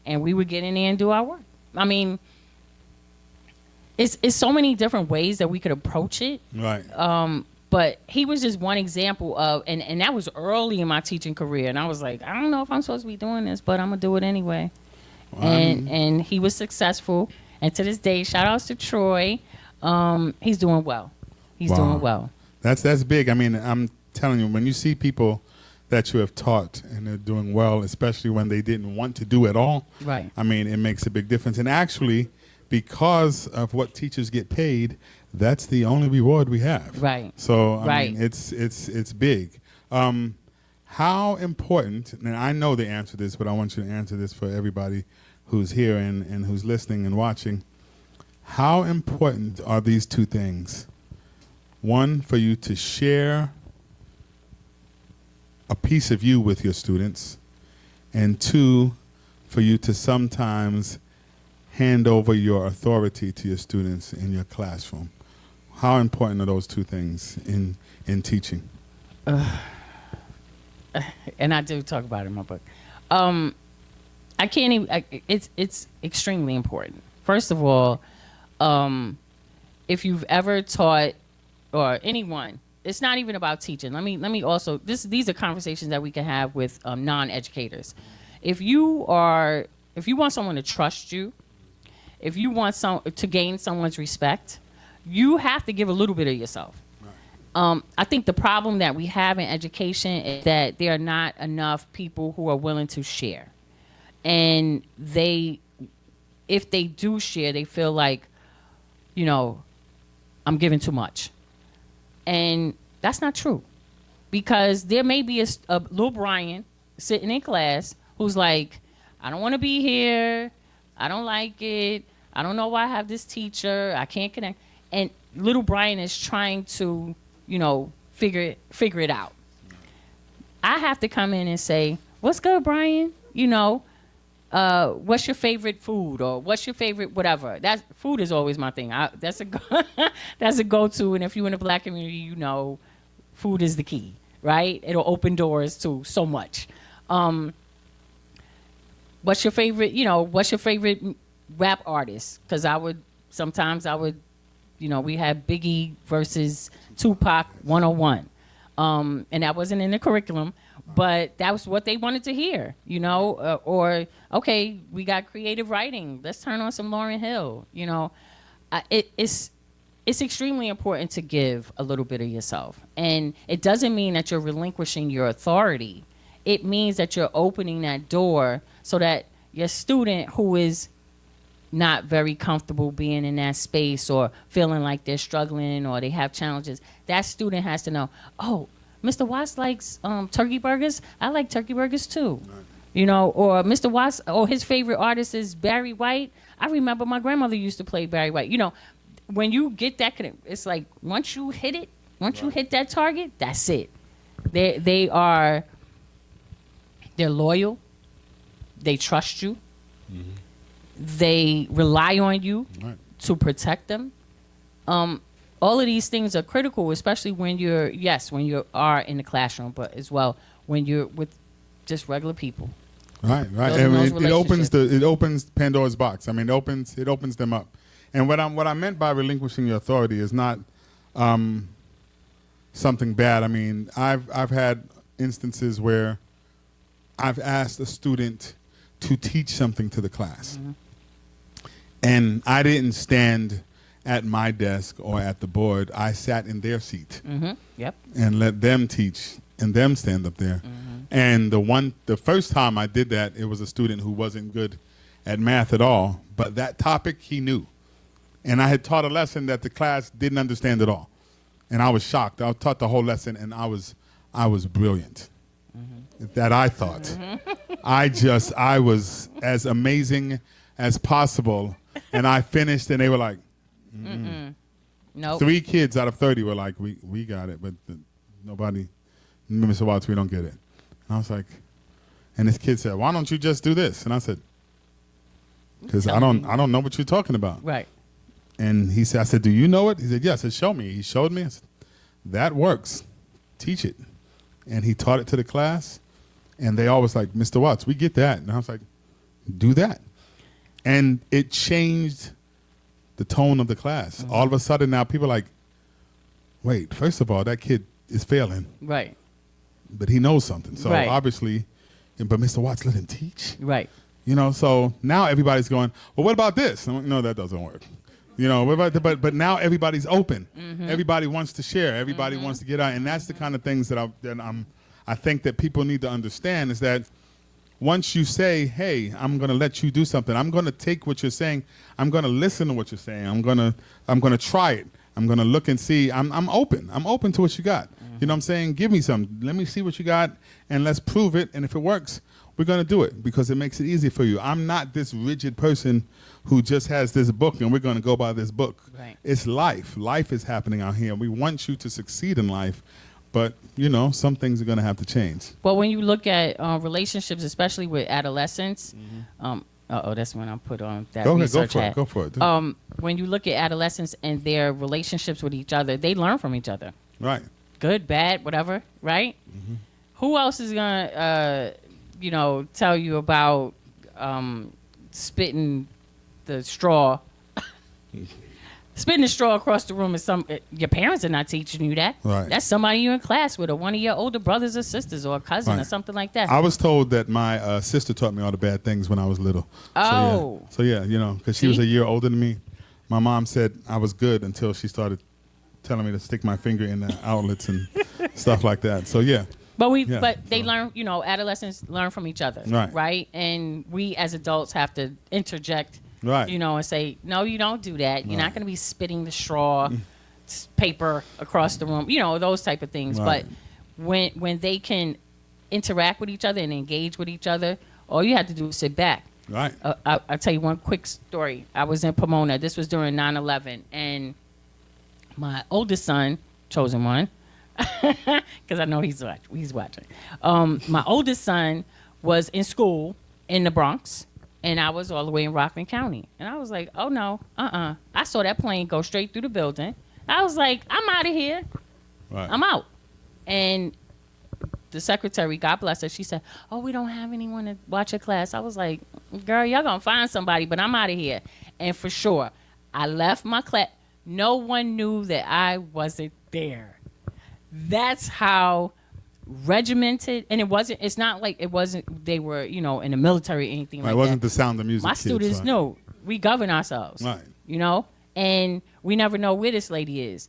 and we would get in there and do our work. I mean, it's so many different ways that we could approach it. Right. But he was just one example of, and that was early in my teaching career, and I was like, I don't know if I'm supposed to be doing this, but I'm gonna do it anyway. And he was successful, and to this day, shout outs to Troy. He's doing well. He's doing well. That's big. I mean, I'm telling you, when you see people that you have taught and they're doing well, especially when they didn't want to do it all, Right. I mean, it makes a big difference. And actually, because of what teachers get paid, that's the only reward we have. Right. So I mean, Right. it's big. How important? And I know the answer to this, but I want you to answer this for everybody who's here and who's listening and watching. How important are these two things? One, for you to share a piece of you with your students, and two, for you to sometimes hand over your authority to your students in your classroom. How important are those two things in teaching? And I do talk about it in my book. I can't even. It's extremely important. First of all, if you've ever taught, or anyone, it's not even about teaching. Let me also, these are conversations that we can have with non-educators. If you want someone to trust you, if you want to gain someone's respect, you have to give a little bit of yourself. I think the problem that we have in education is that there are not enough people who are willing to share. And if they do share, they feel like, you know, I'm giving too much. And that's not true. Because there may be a little Brian sitting in class who's like, I don't want to be here. I don't like it. I don't know why I have this teacher. I can't connect. And little Brian is trying to, you know, figure it out. I have to come in and say, what's good, Brian? You know, what's your favorite food, or what's your favorite whatever? Food is always my thing. That's a go-to. And if you're in the Black community, you know, food is the key, right? It'll open doors to so much. What's your favorite? You know, what's your favorite rap artist? Because sometimes I would, you know, we had Biggie versus Tupac 101, and that wasn't in the curriculum. But that was what they wanted to hear, you know, or, okay, we got creative writing. Let's turn on some Lauryn Hill, you know. It's extremely important to give a little bit of yourself. And it doesn't mean that you're relinquishing your authority. It means that you're opening that door so that your student who is not very comfortable being in that space or feeling like they're struggling or they have challenges, that student has to know, oh, Mr. Watts likes turkey burgers. I like turkey burgers too. Right. You know, or Mr. Watts, his favorite artist is Barry White. I remember my grandmother used to play Barry White. You know, when you get that, it's like once you hit it, you hit that target, that's it. They're loyal. They trust you. Mm-hmm. They rely on you to protect them. All of these things are critical, especially when you are in the classroom, but as well when you're with just regular people. Right. And it opens Pandora's box. I mean, it opens them up. And what I meant by relinquishing your authority is not something bad. I mean, I've had instances where I've asked a student to teach something to the class, and I didn't stand at my desk or at the board. I sat in their seat and let them teach and them stand up there. And the first time I did that, it was a student who wasn't good at math at all, but that topic he knew. And I had taught a lesson that the class didn't understand at all. And I was shocked. I taught the whole lesson and I was brilliant. That I thought. I was as amazing as possible. And I finished, and they were like, Nope. 3 kids out of 30 were like, we got it, but nobody, Mr. Watts, we don't get it. And I was like, and this kid said, why don't you just do this? And I said, because I don't know what you're talking about. Right. And he said, I said, do you know it? He said, yes. I said, show me. He showed me. I said, that works. Teach it. And he taught it to the class. And they all was like, Mr. Watts, we get that. And I was like, do that. And it changed the tone of the class. Mm-hmm. All of a sudden now people are like, wait, first of all, that kid is failing. Right. But he knows something. So Right. obviously, but Mr. Watts let him teach. Right. You know, so now everybody's going, well, what about this? I'm like, no, that doesn't work. You know, but now everybody's open. Mm-hmm. Everybody wants to share. Everybody wants to get out. And that's the kind of things that I think that people need to understand is that once you say, hey, I'm going to let you do something, I'm going to take what you're saying, I'm going to listen to what you're saying, I'm going to try it, I'm going to look and see, I'm open. I'm open to what you got. You know what I'm saying? Give me some. Let me see what you got, and let's prove it. And if it works, we're going to do it because it makes it easy for you. I'm not this rigid person who just has this book and we're going to go by this book. Right. It's life. Life is happening out here. We want you to succeed in life, but, you know, some things are going to have to change. Well, when you look at relationships, especially with adolescents, that's when I put on that research hat. Go for it. When you look at adolescents and their relationships with each other, they learn from each other. Right. Good, bad, whatever, right? Mm-hmm. Who else is going to, tell you about spitting the straw? Spitting the straw across the room is your parents are not teaching you that. Right. That's somebody you're in class with, or one of your older brothers or sisters, or a cousin, or something like that. I was told that my sister taught me all the bad things when I was little. Oh. So yeah, you know, because she was a year older than me. My mom said I was good until she started telling me to stick my finger in the outlets and stuff like that. So yeah. But they learn, adolescents learn from each other, right? And we as adults have to interject, right? And say, no, you don't do that. You're not going to be spitting the straw, paper across the room, those type of things. Right. But when they can interact with each other and engage with each other, all you have to do is sit back. Right. I'll tell you one quick story. I was in Pomona. This was during 9/11, and my oldest son, chosen one, because I know he's watching. My oldest son was in school in the Bronx, and I was all the way in Rockland County. And I was like, oh, no, I saw that plane go straight through the building. I was like, I'm out of here. Right. I'm out. And the secretary, God bless her, she said, oh, we don't have anyone to watch your class. I was like, girl, y'all going to find somebody, but I'm out of here. And for sure, I left my class. No one knew that I wasn't there. That's how regimented, and it's not like they were, in the military or anything like that. It wasn't the Sound of Music. My students knew we govern ourselves. Right. And we never know where this lady is.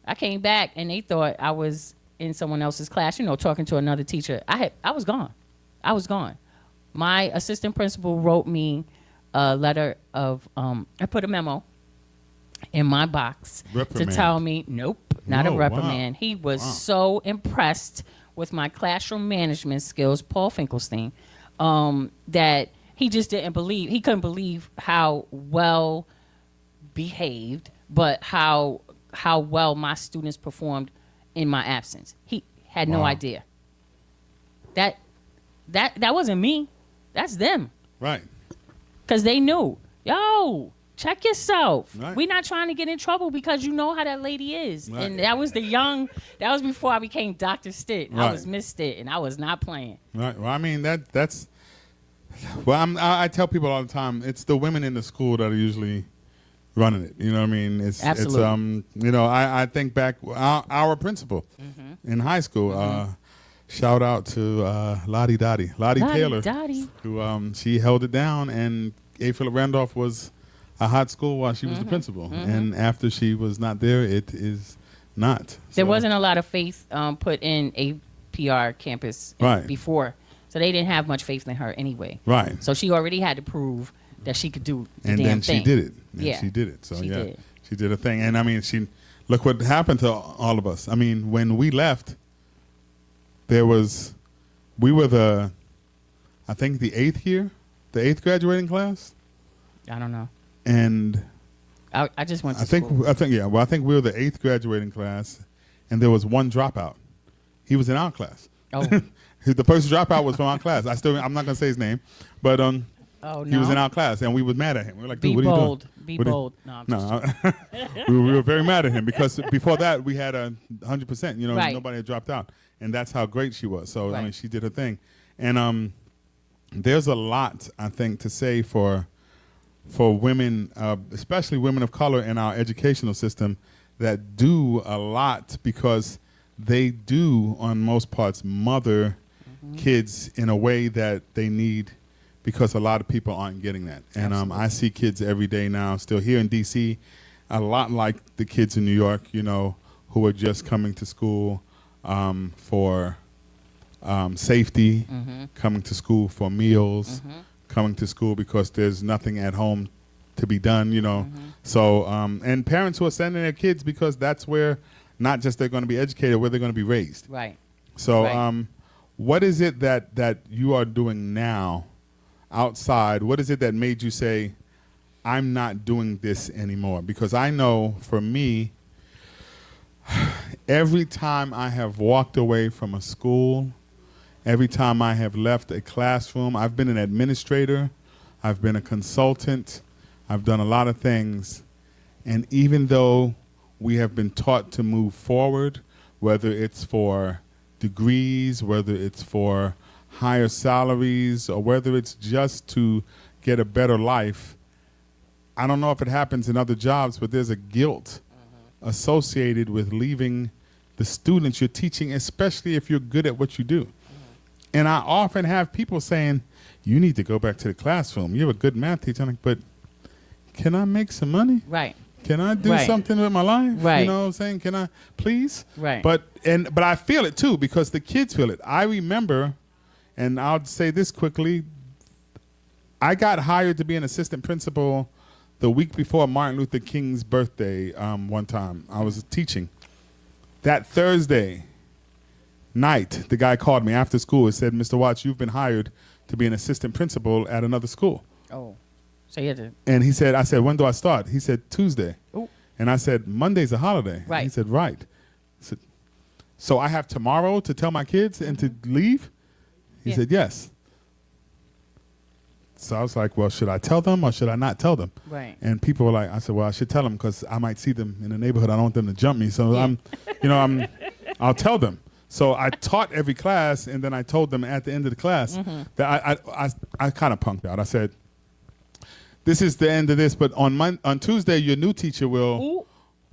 I came back and they thought I was in someone else's class, talking to another teacher. I was gone. My assistant principal wrote me a letter of, I put a memo in my box reprimand. To tell me, nope, not a reprimand. Wow. He was so impressed with my classroom management skills, Paul Finkelstein, that he just he couldn't believe how well behaved, but how well my students performed in my absence. He had no idea. That wasn't me. That's them. Right. Because they knew, check yourself. Right. We're not trying to get in trouble because you know how that lady is. Right. And that was before I became Dr. Stitt. Right. I was Miss Stitt, and I was not playing. Right. Well, I mean, that's... Well, I tell people all the time, it's the women in the school that are usually running it. You know what I mean? Absolutely. I think back, our principal in high school, shout out to Lottie Taylor, who she held it down, and A. Philip Randolph was a hot school while she was the principal. And after she was not there, it is not. There wasn't a lot of faith put in APR campus before. So they didn't have much faith in her anyway. Right. So she already had to prove that she could do the and damn then thing. she did it. And yeah. She did it. So she did. She did a thing. And I mean, look what happened to all of us. I mean, when we left, we were I think the eighth graduating class. I don't know. And I just went to school. I think we were the 8th graduating class, and there was one dropout. He was in our class. Oh. The first dropout was from our class. I'm not gonna say his name, but Oh, no. he was in our class, and we was mad at him. We were like, Be dude, what bold. are you Be doing? bold. No, I'm just No, we were very mad at him because before that we had 100%. You know, Right. nobody had dropped out, and that's how great she was. So I Right. mean, she did her thing, and there's a lot I think to say for women, especially women of color in our educational system, that do a lot because they do, on most parts, mother kids in a way that they need, because a lot of people aren't getting that. And I see kids every day now, still here in D.C., a lot like the kids in New York, you know, who are just coming to school for safety, coming to school for meals, coming to school because there's nothing at home to be done, you know. So, and parents who are sending their kids because that's where not just they're going to be educated, where they're going to be raised. Right. So, Right. What is it that you are doing now outside? What is it that made you say, I'm not doing this anymore? Because I know for me, every time I have walked away from a school, every time I have left a classroom, I've been an administrator, I've been a consultant, I've done a lot of things. And even though we have been taught to move forward, whether it's for degrees, whether it's for higher salaries, or whether it's just to get a better life, I don't know if it happens in other jobs, but there's a guilt associated with leaving the students you're teaching, especially if you're good at what you do. And I often have people saying, you need to go back to the classroom. You're a good math teacher. I'm like, but can I make some money? Right. Can I do Right. something with my life? Right. You know what I'm saying? Can I, please? Right. But I feel it too, because the kids feel it. I remember, and I'll say this quickly, I got hired to be an assistant principal the week before Martin Luther King's birthday one time. I was teaching. That Thursday night, the guy called me after school and said, Mr. Watts, you've been hired to be an assistant principal at another school. Oh. So you had to. And he said, I said, when do I start? He said, Tuesday. Ooh. And I said, Monday's a holiday. Right. He said, right. I said, so I have tomorrow to tell my kids and to leave? He Yeah. said, yes. So I was like, well, should I tell them or should I not tell them? Right. And people were like, I said, well, I should tell them because I might see them in the neighborhood. I don't want them to jump me. So Yeah. I'll tell them. So I taught every class, and then I told them at the end of the class that I kind of punked out. I said, this is the end of this, but on Tuesday, your new teacher will. Ooh.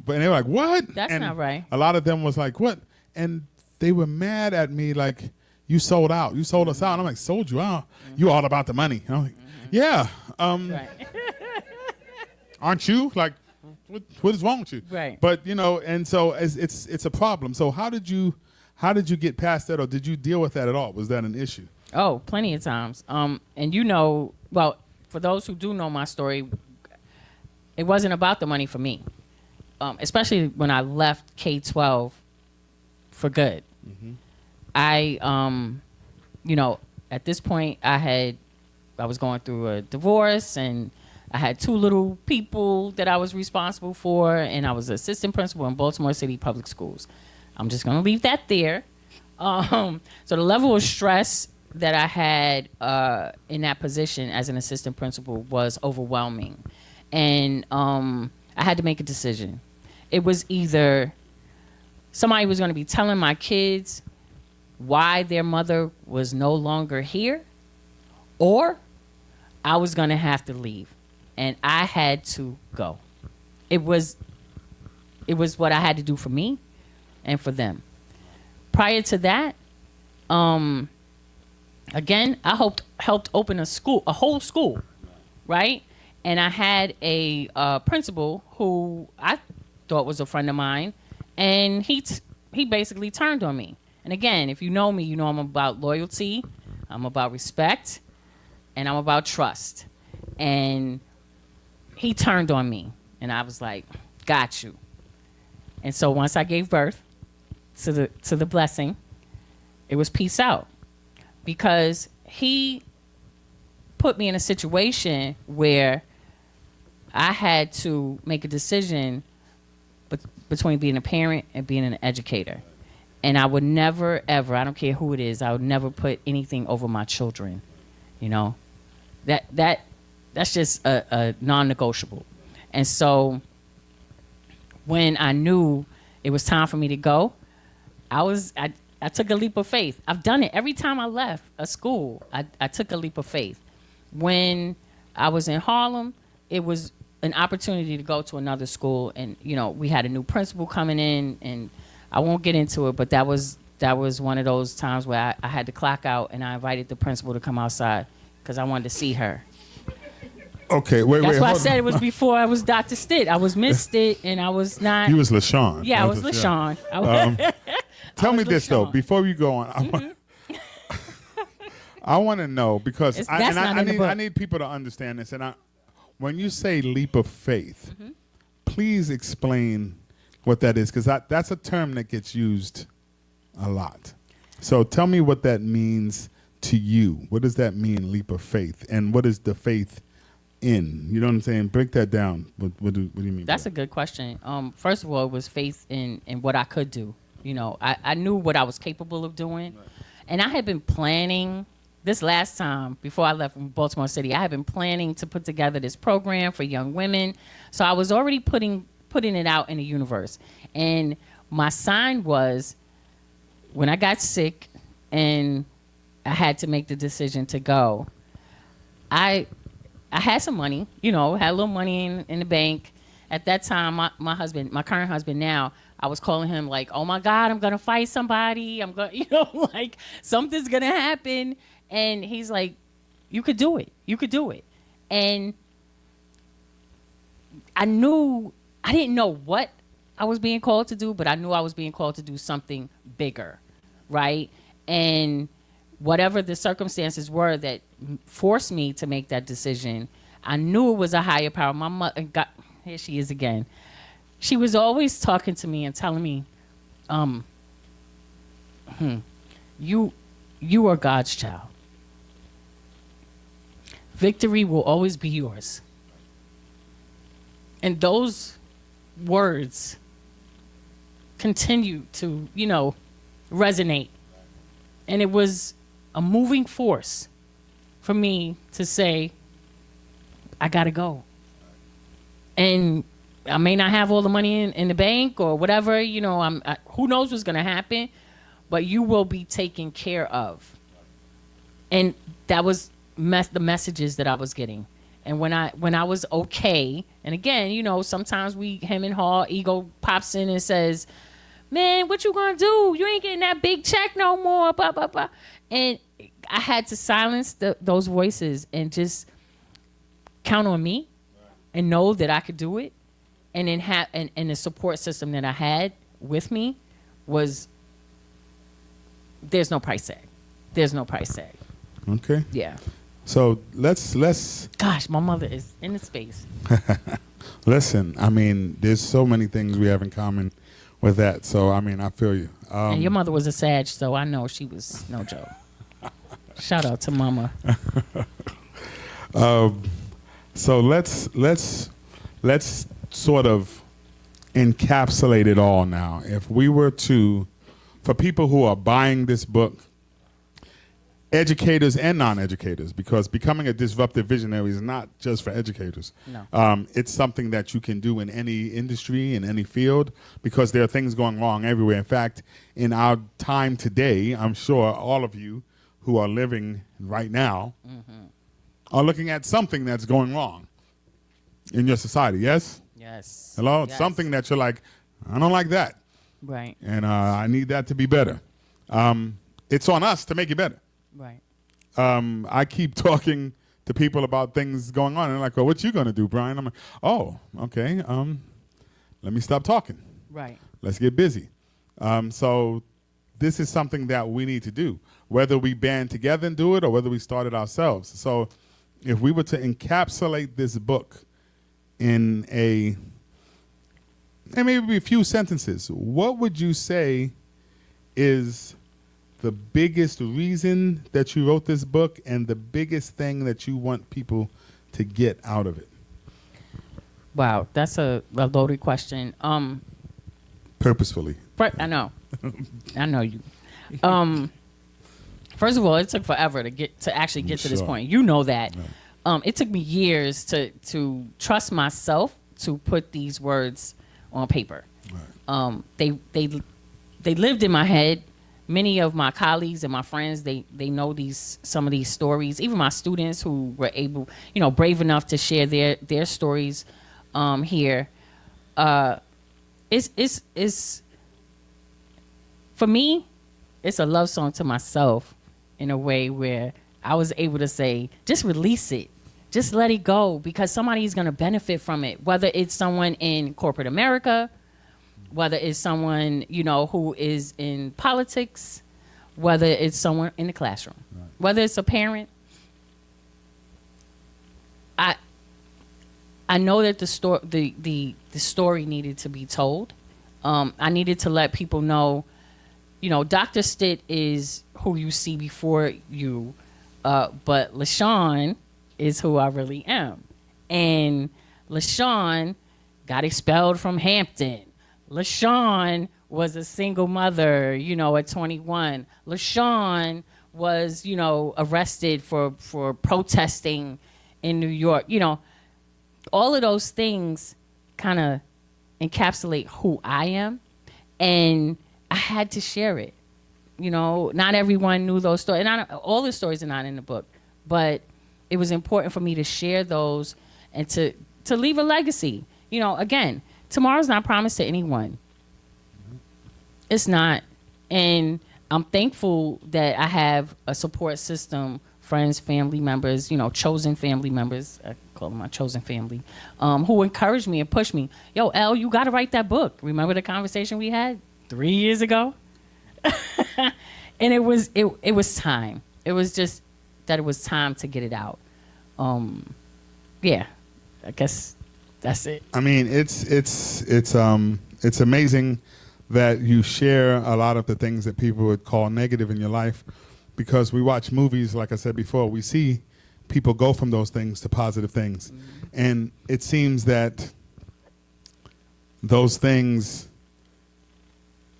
But and they were like, what? That's And not right. A lot of them was like, what? And they were mad at me like, you sold out. You sold us out. And I'm like, sold you out? You all about the money. And I'm like, yeah. Right. Aren't you? Like, what is wrong with you? Right. But, you know, and so it's a problem. So how did you get past that, or did you deal with that at all? Was that an issue? Oh, plenty of times. And you know, well, for those who do know my story, it wasn't about the money for me. Especially when I left K-12 for good. I, you know, at this point I was going through a divorce, and I had 2 little people that I was responsible for, and I was assistant principal in Baltimore City Public Schools. I'm just going to leave that there. So the level of stress that I had in that position as an assistant principal was overwhelming. And I had to make a decision. It was either somebody was going to be telling my kids why their mother was no longer here, or I was going to have to leave. And I had to go. It was what I had to do for me and for them. Prior to that, again, I helped open a whole school, right? And I had a principal who I thought was a friend of mine, and he basically turned on me. And again, if you know me, you know I'm about loyalty, I'm about respect, and I'm about trust. And he turned on me, and I was like, got you. And so once I gave birth to the blessing, it was peace out, because he put me in a situation where I had to make a decision between being a parent and being an educator. And I would never, ever, I don't care who it is, I would never put anything over my children. You know, that's just a non-negotiable. And so when I knew it was time for me to go, I took a leap of faith. I've done it every time I left a school. I took a leap of faith. When I was in Harlem, it was an opportunity to go to another school, and we had a new principal coming in, and I won't get into it, but that was one of those times where I had to clock out, and I invited the principal to come outside because I wanted to see her. Okay, wait. That's why I said it was before I was Dr. Stitt. I was Miss Stitt, and I was not. You was LaShaune. Yeah, I was LaShaune. Tell me this though, before you go on, I want to know because I need people to understand this, and when you say leap of faith, please explain what that is, because that's a term that gets used a lot. So tell me what that means to you. What does that mean, leap of faith, and what is the faith in? You know what I'm saying? Break that down. What do you mean? That's a good question. First of all, it was faith in what I could do. I knew what I was capable of doing, and I had been planning. This last time, before I left from Baltimore City, I had been planning to put together this program for young women. So I was already putting it out in the universe. And my sign was, when I got sick and I had to make the decision to go, I had some money, had a little money in the bank. At that time, my husband, my current husband now, I was calling him like, oh my God, I'm going to fight somebody. I'm going, like something's going to happen. And he's like, you could do it. You could do it. And I didn't know what I was being called to do, but I knew I was being called to do something bigger, right? And whatever the circumstances were that forced me to make that decision, I knew it was a higher power. My mother, here she is again. She was always talking to me and telling me, you are God's child. Victory will always be yours. And those words continue to, resonate. And it was a moving force for me to say, I gotta go. And I may not have all the money in the bank or whatever, who knows what's gonna happen, but you will be taken care of. And that was the messages that I was getting. And when I was okay, and again, sometimes hem and haw, ego pops in and says, man, what you gonna do? You ain't getting that big check no more, blah, blah, blah. And I had to silence those voices and just count on me and know that I could do it. And then and the support system that I had with me was, there's no price tag. There's no price tag. Okay. Yeah. So let's. Gosh, my mother is in the space. Listen, I mean, there's so many things we have in common with that. So I mean, I feel you. And your mother was a Sag, so I know she was no joke. Shout out to Mama. So let's sort of encapsulate it all now. If we were to, for people who are buying this book, educators and non-educators, because Becoming a Disruptive Visionary is not just for educators. No. It's something that you can do in any industry, in any field, because there are things going wrong everywhere. In fact, in our time today, I'm sure all of you who are living right now are looking at something that's going wrong in your society, yes? Yes. Hello? Yes. Something that you're like, I don't like that. Right. And I need that to be better. It's on us to make it better. Right. I keep talking to people about things going on, and they're like, "Well, what you gonna do, Brian?" I'm like, "Oh, okay. Let me stop talking. Right. Let's get busy." So this is something that we need to do, whether we band together and do it or whether we start it ourselves. So if we were to encapsulate this book in maybe a few sentences, what would you say is the biggest reason that you wrote this book and the biggest thing that you want people to get out of it? Wow, that's a loaded question. Purposefully. I know. I know you. First of all, it took forever to actually get to this Sure. point. You know that. It took me years to trust myself to put these words on paper. Right. They lived in my head. Many of my colleagues and my friends, they know some of these stories. Even my students who were able, brave enough to share their stories here. It's for me, it's a love song to myself in a way where I was able to say, just release it. Just let it go, because somebody's going to benefit from it, whether it's someone in corporate America, whether it's someone, who is in politics, whether it's someone in the classroom, right, whether it's a parent. I know that the story needed to be told. I needed to let people know, Dr. Stitt is who you see before you, but LaShaune is who I really am. And LaShaune got expelled from Hampton. LaShaune was a single mother, at 21. LaShaune was, arrested for protesting in New York. All of those things kind of encapsulate who I am. And I had to share it. Not everyone knew those stories. And all the stories are not in the book. But it was important for me to share those and to leave a legacy. Again, tomorrow's not promised to anyone. It's not. And I'm thankful that I have a support system, friends, family members, chosen family members, I call them my chosen family, who encouraged me and pushed me. Yo, Elle, you got to write that book. Remember the conversation we had 3 years ago? And it was time. It was just that it was time to get it out. Yeah, I guess that's it. I mean, it's amazing that you share a lot of the things that people would call negative in your life, because we watch movies, like I said before, we see people go from those things to positive things. Mm-hmm. And it seems that those things,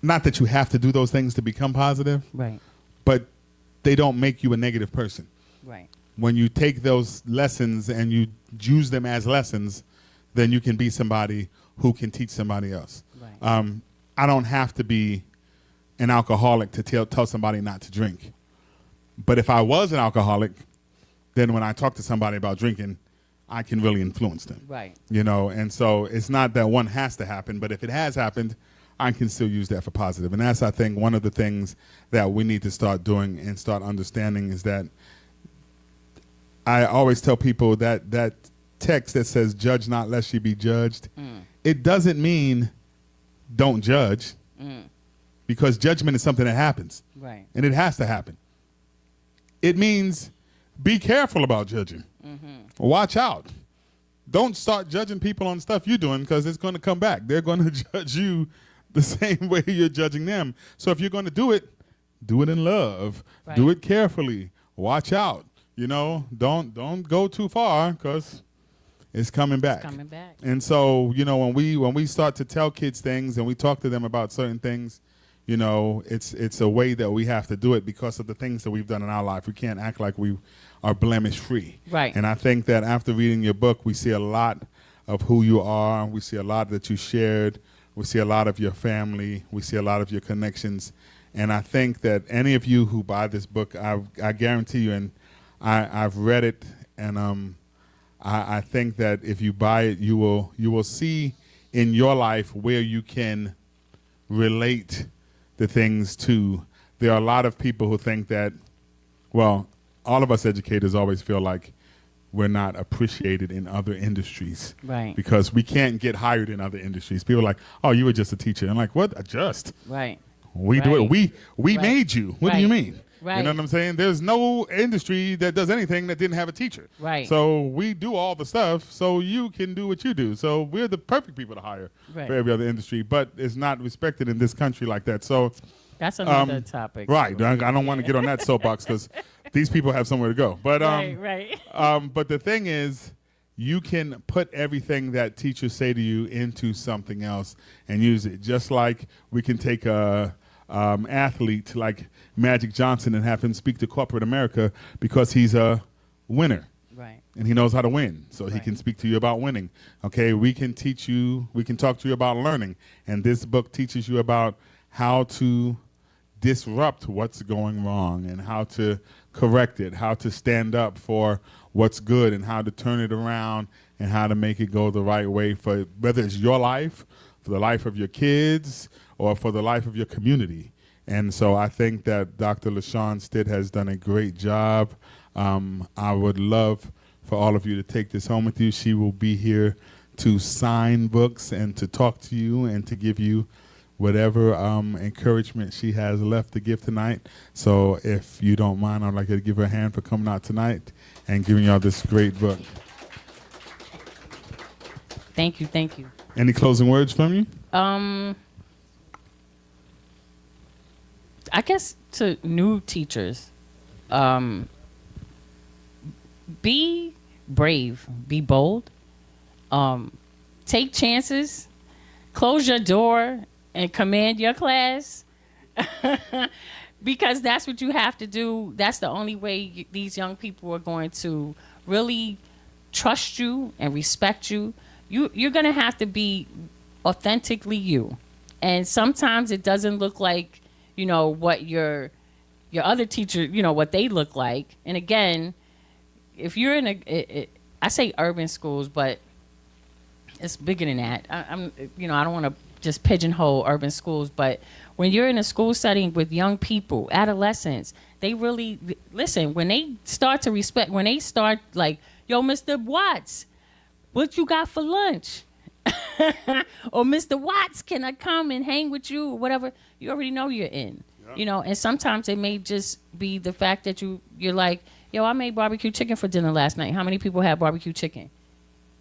not that you have to do those things to become positive, right, but they don't make you a negative person. Right. When you take those lessons and you use them as lessons, then you can be somebody who can teach somebody else. Right. I don't have to be an alcoholic to tell somebody not to drink. But if I was an alcoholic, then when I talk to somebody about drinking, I can really influence them. Right. And so it's not that one has to happen, but if it has happened, I can still use that for positive. And that's, I think, one of the things that we need to start doing and start understanding is that I always tell people that text that says, judge not lest you be judged, it doesn't mean don't judge, because judgment is something that happens. Right. And it has to happen. It means be careful about judging. Mm-hmm. Watch out. Don't start judging people on stuff you're doing, because it's going to come back. They're going to judge you the same way you're judging them. So if you're going to do it in love. Right. Do it carefully. Watch out. Don't go too far, because it's coming back. It's coming back. And so, when we start to tell kids things and we talk to them about certain things, it's a way that we have to do it because of the things that we've done in our life. We can't act like we are blemish free. Right. And I think that after reading your book, we see a lot of who you are. We see a lot that you shared. We see a lot of your family. We see a lot of your connections. And I think that any of you who buy this book, I guarantee you, and I've read it, and I think that if you buy it, you will see in your life where you can relate the things to. There are a lot of people who think that, well, all of us educators always feel like we're not appreciated in other industries. Right. Because we can't get hired in other industries. People are like, oh, you were just a teacher. I'm like, what? Just? Right. We do it. We made you. What do you mean? Right. You know what I'm saying? There's no industry that does anything that didn't have a teacher. Right. So we do all the stuff so you can do what you do. So we're the perfect people to hire for every other industry, but it's not respected in this country like that. So that's another topic. Right. I don't want to get on that soapbox because these people have somewhere to go. But right. but the thing is you can put everything that teachers say to you into something else and use it. Just like we can take a athlete like Magic Johnson and have him speak to corporate America because he's a winner. Right. And he knows how to win, so he Right. can speak to you about winning. Okay, we can talk to you about learning. And this book teaches you about how to disrupt what's going wrong and how to correct it, how to stand up for what's good and how to turn it around and how to make it go the right way for whether it's your life, for the life of your kids, or for the life of your community. And so I think that Dr. LaShaune Stitt has done a great job. I would love for all of you to take this home with you. She will be here to sign books and to talk to you and to give you whatever encouragement she has left to give tonight. So if you don't mind, I'd like to give her a hand for coming out tonight and giving y'all this great book. Thank you. Thank you. Any closing words from you? I guess to new teachers, be brave, be bold, take chances, close your door and command your class because that's what you have to do. That's the only way these young people are going to really trust you and respect you. You're going to have to be authentically you. And sometimes it doesn't look like, what your other teacher, what they look like. And again, if you're in I say urban schools, but it's bigger than that. I don't want to just pigeonhole urban schools, but when you're in a school setting with young people, adolescents, they really listen. When they start to respect, when they start like, yo, Mr. Watts, what you got for lunch? Or Mr. Watts, can I come and hang with you or whatever? You already know you're in. Yep. And sometimes it may just be the fact that you're like, yo, I made barbecue chicken for dinner last night. How many people had barbecue chicken?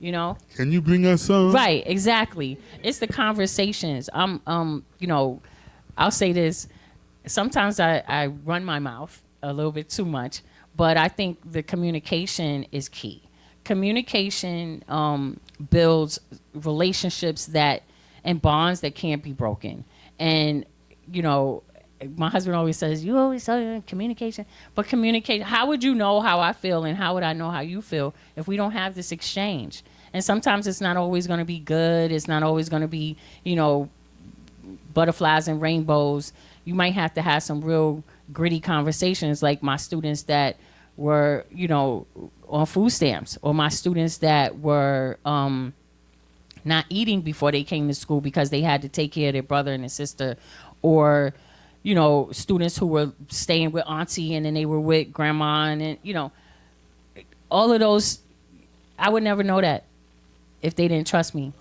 Can you bring us some? Right, exactly. It's the conversations. I'll say this. Sometimes I run my mouth a little bit too much, but I think the communication is key. Communication builds relationships and bonds that can't be broken. And, my husband always says, you always say communication. But how would you know how I feel and how would I know how you feel if we don't have this exchange? And sometimes it's not always going to be good. It's not always going to be, butterflies and rainbows. You might have to have some real gritty conversations like my students that were, on food stamps, or my students that were not eating before they came to school because they had to take care of their brother and their sister, or students who were staying with auntie and then they were with grandma, and all of those, I would never know that if they didn't trust me,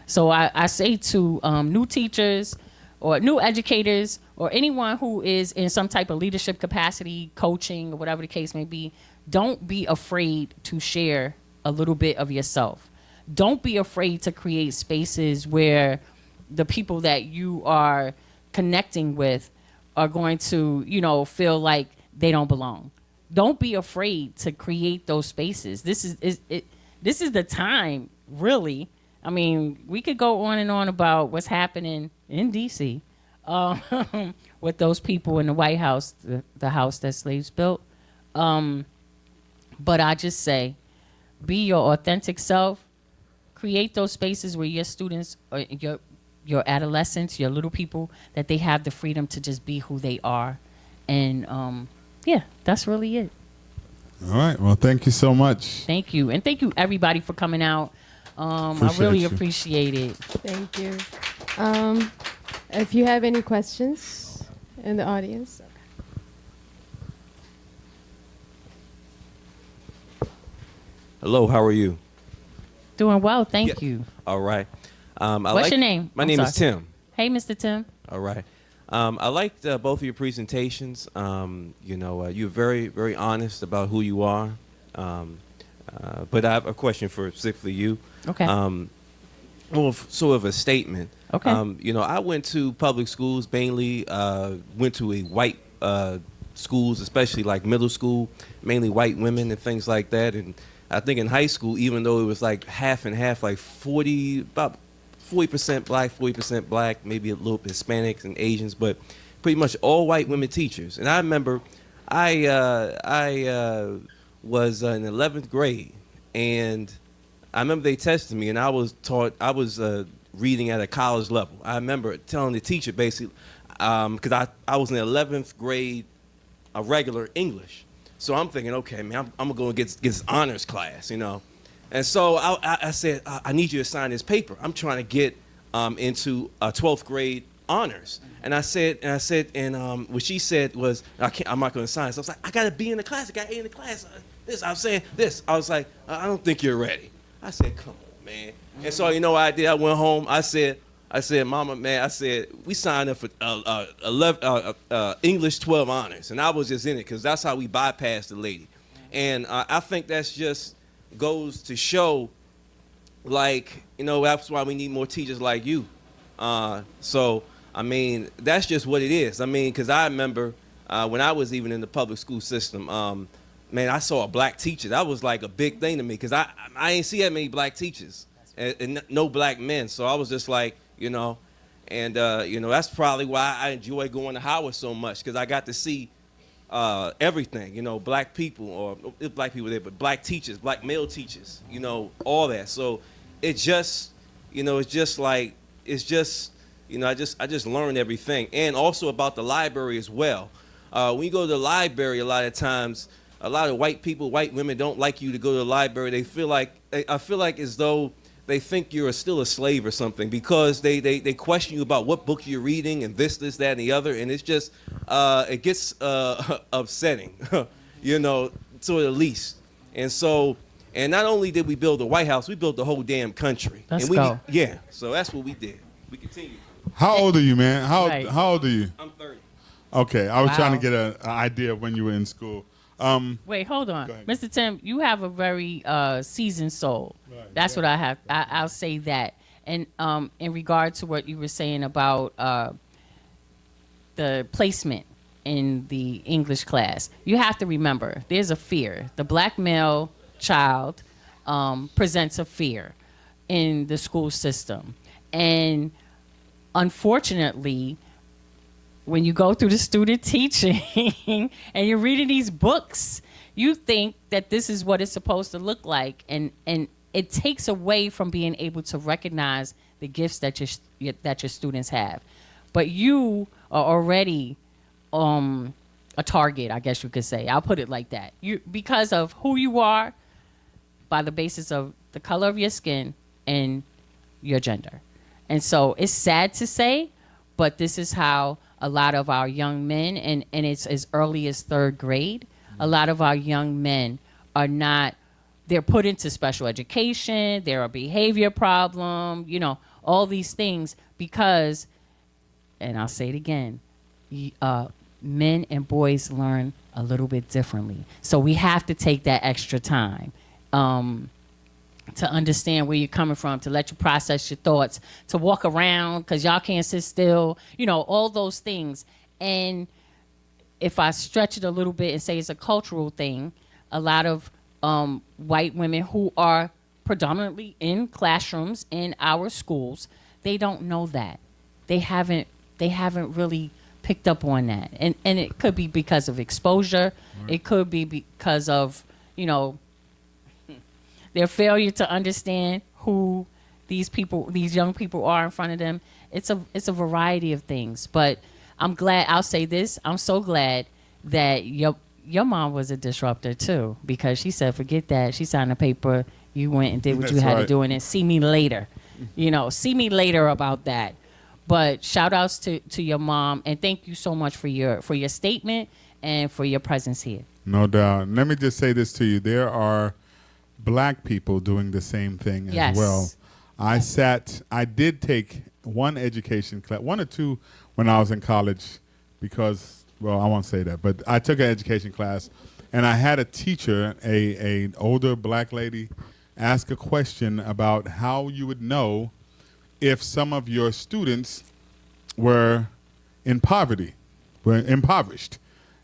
So I say to new teachers or new educators or anyone who is in some type of leadership capacity, coaching, or whatever the case may be, don't be afraid to share a little bit of yourself. Don't be afraid to create spaces where the people that you are connecting with are going to, feel like they don't belong. Don't be afraid to create those spaces. This is the time, really. I mean, we could go on and on about what's happening in D.C. With those people in the White House, the house that slaves built. But I just say, be your authentic self. Create those spaces where your students, or your adolescents, your little people, that they have the freedom to just be who they are. And that's really it. All right. Well, thank you so much. Thank you. And thank you, everybody, for coming out. I really appreciate it. Thank you. If you have any questions in the audience. Hello, how are you? Doing well, thank you. All right. What's your name? My name is Tim. Hey, Mr. Tim. All right. I liked both of your presentations. You're very, very honest about who you are. But I have a question specifically you. Okay. Sort of a statement. Okay. I went to public schools, mainly went to a white schools, especially like middle school, mainly white women and things like that. And I think in high school, even though it was like half and half, like about 40% black, 40% black, maybe a little Hispanics and Asians, but pretty much all white women teachers. And I remember I was in 11th grade, and I remember they tested me, and I was reading at a college level. I remember telling the teacher basically, because I was in 11th grade, a regular English. So I'm thinking, okay, man, I'm going to get this honors class, you know. And so I said, I need you to sign this paper. I'm trying to get into 12th grade honors. And I said, what she said was, I'm not going to sign. So I was like, I got to be in the class. I got A in the class. I was saying this. I was like, I don't think you're ready. I said, come on, man. And so, you know what I did? I went home. I said, Mama, man, I said, we signed up for English 12 honors. And I was just in it because that's how we bypassed the lady. And I think that's just goes to show, like, you know, that's why we need more teachers like you. So, I mean, that's just what it is. I mean, because I remember when I was even in the public school system, man, I saw a black teacher. That was like a big thing to me because I ain't see that many black teachers and no black men. So I was just like, you know, and, you know, that's probably why I enjoy going to Howard so much because I got to see everything, you know, black people or black people there, but black teachers, black male teachers, you know, all that. So it just, you know, it's just like, you know, I just learned everything. And also about the library as well. When you go to the library, a lot of times, a lot of white people, white women don't like you to go to the library. They feel like, I feel like as though they think you're still a slave or something because they question you about what book you're reading and this, that, and the other. And it's just, it gets upsetting, you know, to the least. And so, and not only did we build the White House, we built the whole damn country. Let's go. Yeah, so that's what we did. We continue. How old are you, man? Right. How old are you? I'm 30. Okay, I was trying to Wow. get an idea of when you were in school. Wait, hold on. Go ahead. Mr. Tim, you have a very seasoned soul. Right, That's yeah. what I have. I'll say that. And in regard to what you were saying about the placement in the English class, you have to remember there's a fear. The black male child presents a fear in the school system. And unfortunately, when you go through the student teaching and you're reading these books, you think that this is what it's supposed to look like. And it takes away from being able to recognize the gifts that your students have. But you are already a target, I guess you could say. I'll put it like that. Because of who you are, by the basis of the color of your skin and your gender. And so it's sad to say, but this is how a lot of our young men, and it's as early as 3rd grade, a lot of our young men are not, they're put into special education, they're a behavior problem, you know, all these things because, and I'll say it again, men and boys learn a little bit differently. So we have to take that extra time to understand where you're coming from, to let you process your thoughts, to walk around because y'all can't sit still, you know, all those things. And if I stretch it a little bit and say it's a cultural thing, a lot of white women who are predominantly in classrooms in our schools, they don't know that. They haven't really picked up on that. And it could be because of exposure. Right. It could be because of, you know, their failure to understand who these young people are in front of them. It's a variety of things. But I'm glad, I'll say this, I'm so glad that your mom was a disruptor too, because she said, forget that. She signed a paper, you went and did what you had to do, and then see me later. You know, see me later about that. But shout outs to your mom, and thank you so much for your statement and for your presence here. No doubt. Let me just say this to you. There are black people doing the same thing as well. I did take one education class, one or two when I was in college because, well, I won't say that, but I took an education class and I had a teacher, a older black lady, ask a question about how you would know if some of your students were in poverty, were impoverished.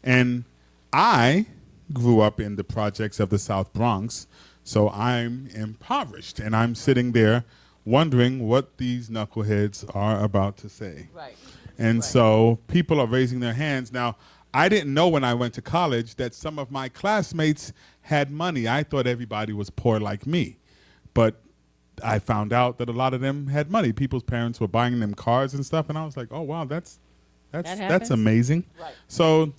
And I grew up in the projects of the South Bronx, So I'm impoverished, and I'm sitting there wondering what these knuckleheads are about to say. Right. And Right. so people are raising their hands. Now, I didn't know when I went to college that some of my classmates had money. I thought everybody was poor like me. But I found out that a lot of them had money. People's parents were buying them cars and stuff, and I was like, oh, wow, that's happens? amazing. Right. So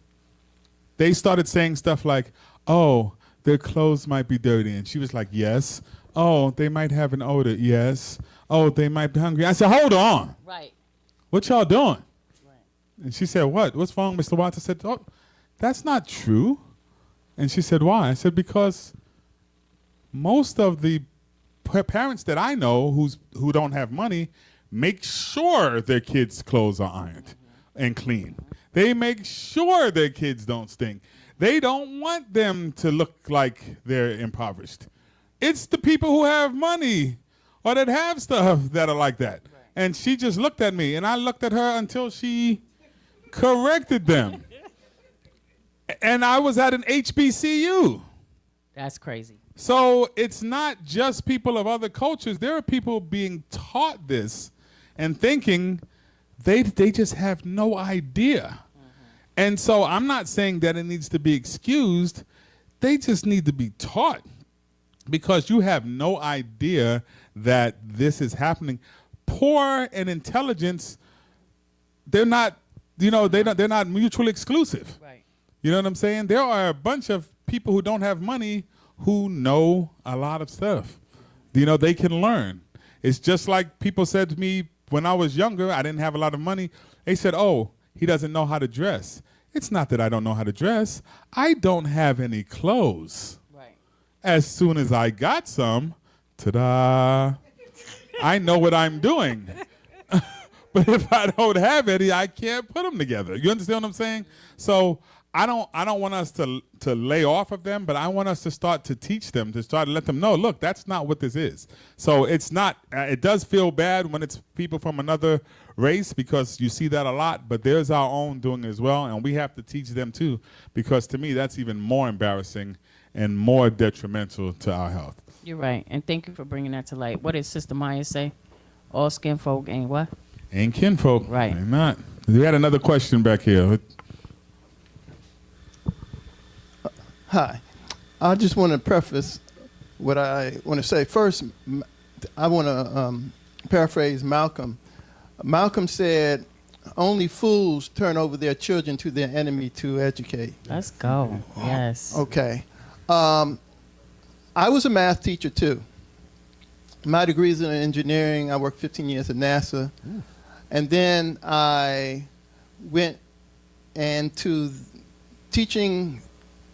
they started saying stuff like, oh, their clothes might be dirty. And she was like, yes. Oh, they might have an odor. Yes. Oh, they might be hungry. I said, hold on. Right. What y'all doing? Right. And she said, what? What's wrong, Mr. Watts? I said, oh, that's not true. And she said, why? I said, because most of the parents that I know who don't have money make sure their kids' clothes are ironed and clean. They make sure their kids don't stink. They don't want them to look like they're impoverished. It's the people who have money or that have stuff that are like that. Right. And she just looked at me, and I looked at her until she corrected them. And I was at an HBCU. That's crazy. So it's not just people of other cultures. There are people being taught this and thinking they just have no idea. And so I'm not saying that it needs to be excused. They just need to be taught, because you have no idea that this is happening. Poor and intelligence, they're not mutually exclusive. Right. You know what I'm saying? There are a bunch of people who don't have money who know a lot of stuff. You know, they can learn. It's just like people said to me when I was younger, I didn't have a lot of money. They said, oh, he doesn't know how to dress. It's not that I don't know how to dress. I don't have any clothes. Right. As soon as I got some, ta-da, I know what I'm doing. But if I don't have any, I can't put them together. You understand what I'm saying? So I don't want us to lay off of them, but I want us to start to teach them, to start to let them know, look, that's not what this is. So it's not, it does feel bad when it's people from another race, because you see that a lot, but there's our own doing it as well, and we have to teach them too, because to me that's even more embarrassing and more detrimental to our health. You're right, and thank you for bringing that to light. What did Sister Maya say? All skin folk ain't what? Ain't kinfolk. Right. Ain't not. We had another question back here. Hi. I just want to preface what I want to say. First, I want to paraphrase Malcolm. Malcolm said, only fools turn over their children to their enemy to educate. Let's go. Yes. Okay. I was a math teacher, too. My degree is in engineering. I worked 15 years at NASA. Ooh. And then I went into teaching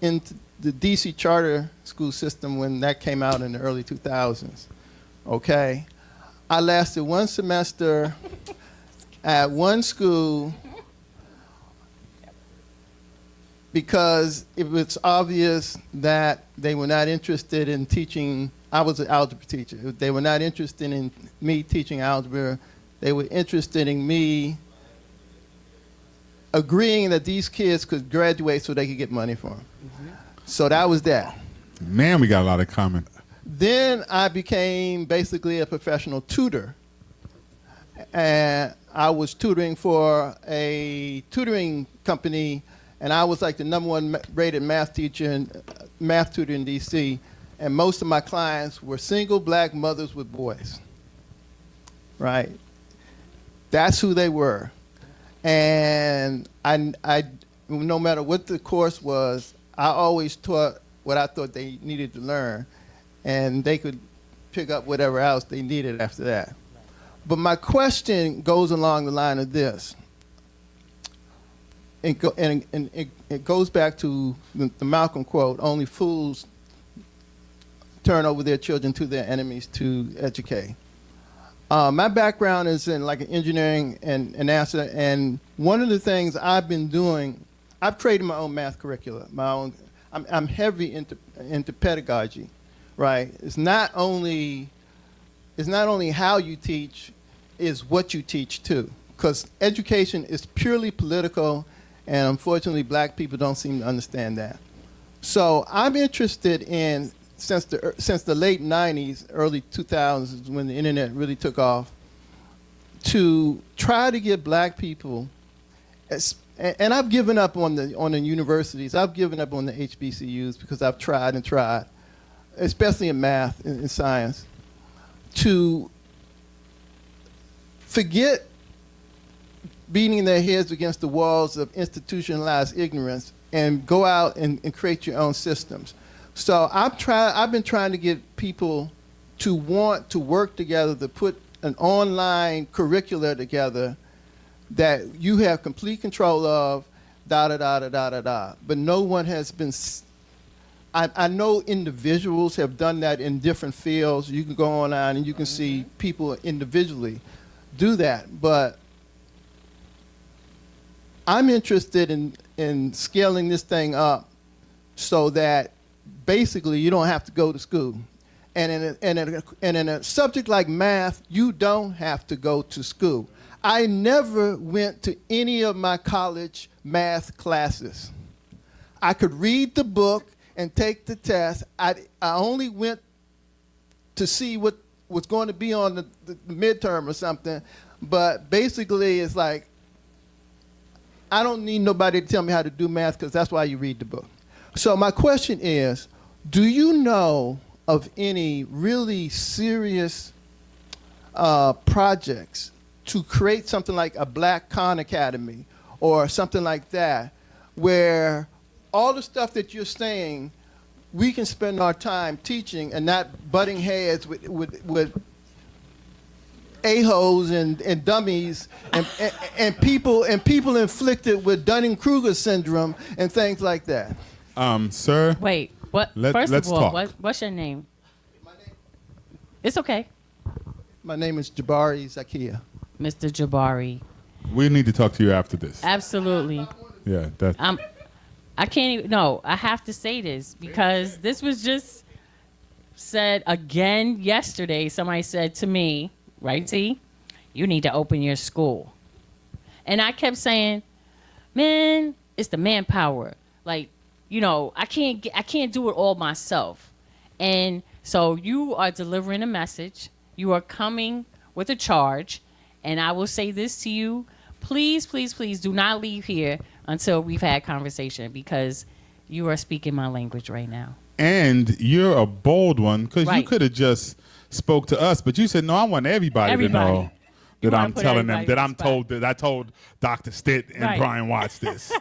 in the DC charter school system when that came out in the early 2000s. Okay. I lasted one semester at one school because it was obvious that they were not interested in teaching. I was an algebra teacher. They were not interested in me teaching algebra. They were interested in me agreeing that these kids could graduate so they could get money for them. Mm-hmm. So that was that. Man, we got a lot of comment. Then I became basically a professional tutor. And I was tutoring for a tutoring company, and I was like the #1 rated math teacher and math tutor in DC. And most of my clients were single black mothers with boys. Right? That's who they were. And I no matter what the course was, I always taught what I thought they needed to learn, and they could pick up whatever else they needed after that. But my question goes along the line of this. It goes back to the Malcolm quote, only fools turn over their children to their enemies to educate. My background is in like engineering and NASA, and one of the things I've been doing, I've created my own math curricula. I'm heavy into pedagogy, right? It's not only how you teach, it's what you teach too. Because education is purely political, and unfortunately black people don't seem to understand that. So I'm interested in since the late 90s, early 2000s, when the internet really took off, to try to get black people, and I've given up on the universities. I've given up on the HBCUs because I've tried and tried, especially in math and science, to forget beating their heads against the walls of institutionalized ignorance and go out and create your own systems. So I've been trying to get people to want to work together to put an online curricula together that you have complete control of, But no one has been, I know individuals have done that in different fields. You can go online and you can see people individually do that. But I'm interested in scaling this thing up so that basically you don't have to go to school. And in a subject like math, you don't have to go to school. I never went to any of my college math classes. I could read the book and take the test. I only went to see what was going to be on the midterm or something. But basically, it's like, I don't need nobody to tell me how to do math because that's why you read the book. So my question is, do you know of any really serious projects to create something like a Black Khan Academy or something like that, where all the stuff that you're saying, we can spend our time teaching and not butting heads with a-holes and dummies and people inflicted with Dunning-Kruger syndrome and things like that? Sir. Wait, what? Let's First of all, talk. what's your name? It's okay, My name is Jabari Zakia. Mr. Jabari. We need to talk to you after this. Absolutely. Yeah, that. I can't even. No, I have to say this because this was just said again yesterday. Somebody said to me, right, T, you need to open your school. And I kept saying, man, it's the manpower. Like, you know, I can't do it all myself. And so you are delivering a message. You are coming with a charge. And I will say this to you. Please, please, please do not leave here until we've had conversation because you are speaking my language right now. And you're a bold one because you Right. could have just spoke to us, but you said, no, I want everybody to know You that wanna I'm put telling them, everybody that on the spot. I told Dr. Stitt and Right. Brian Watts this.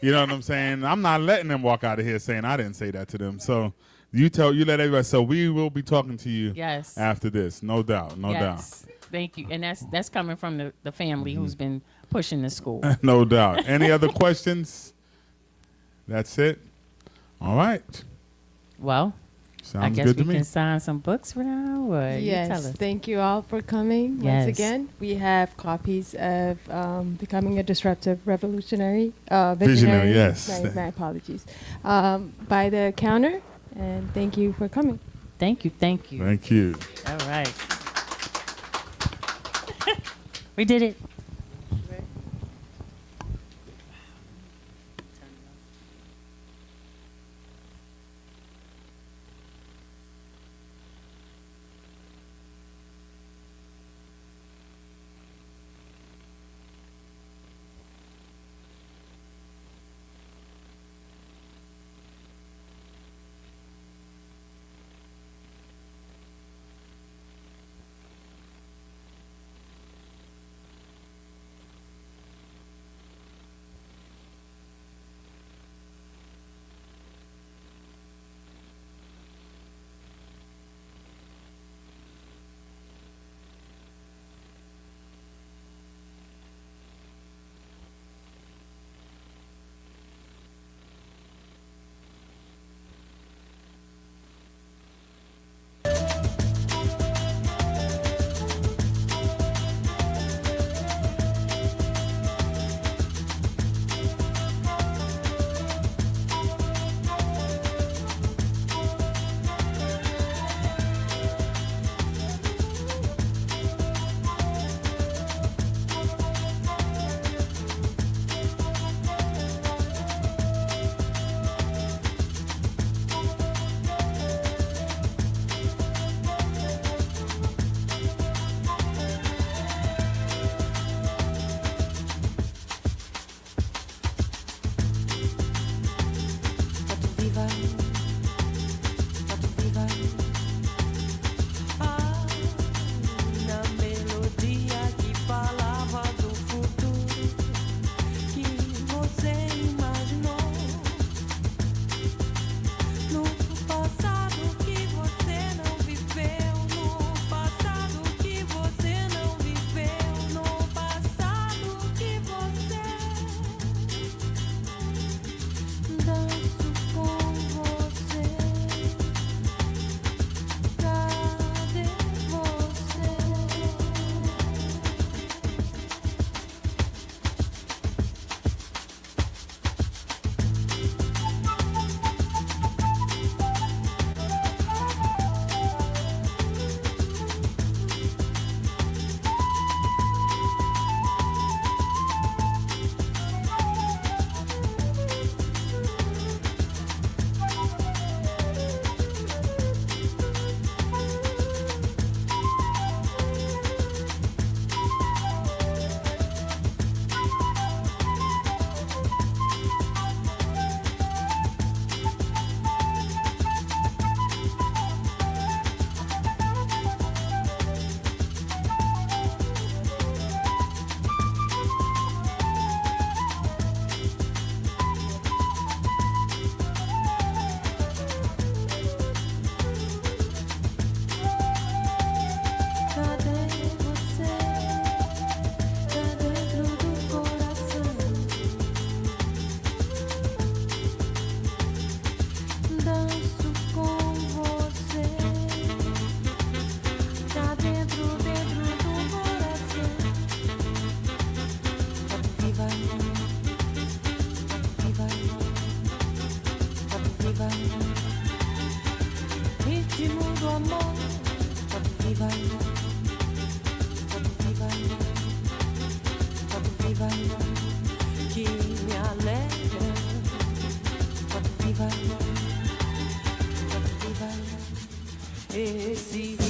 You know what I'm saying? I'm not letting them walk out of here saying I didn't say that to them. So you let everybody. So we will be talking to you Yes. after this. No doubt. No Yes. Thank you. And that's coming from the family who's been pushing the school. doubt. No doubt. Any other questions? That's it? All right. Well, Sounds I guess good we to me. can sign some books now. Or you tell Yes, us. thank you all for coming Yes. once again. We have copies of Becoming a Disruptive Revolutionary Visionary, yes. My apologies. By the counter, and thank you for coming. Thank you. Thank you. Thank you. All right. We did it. Esse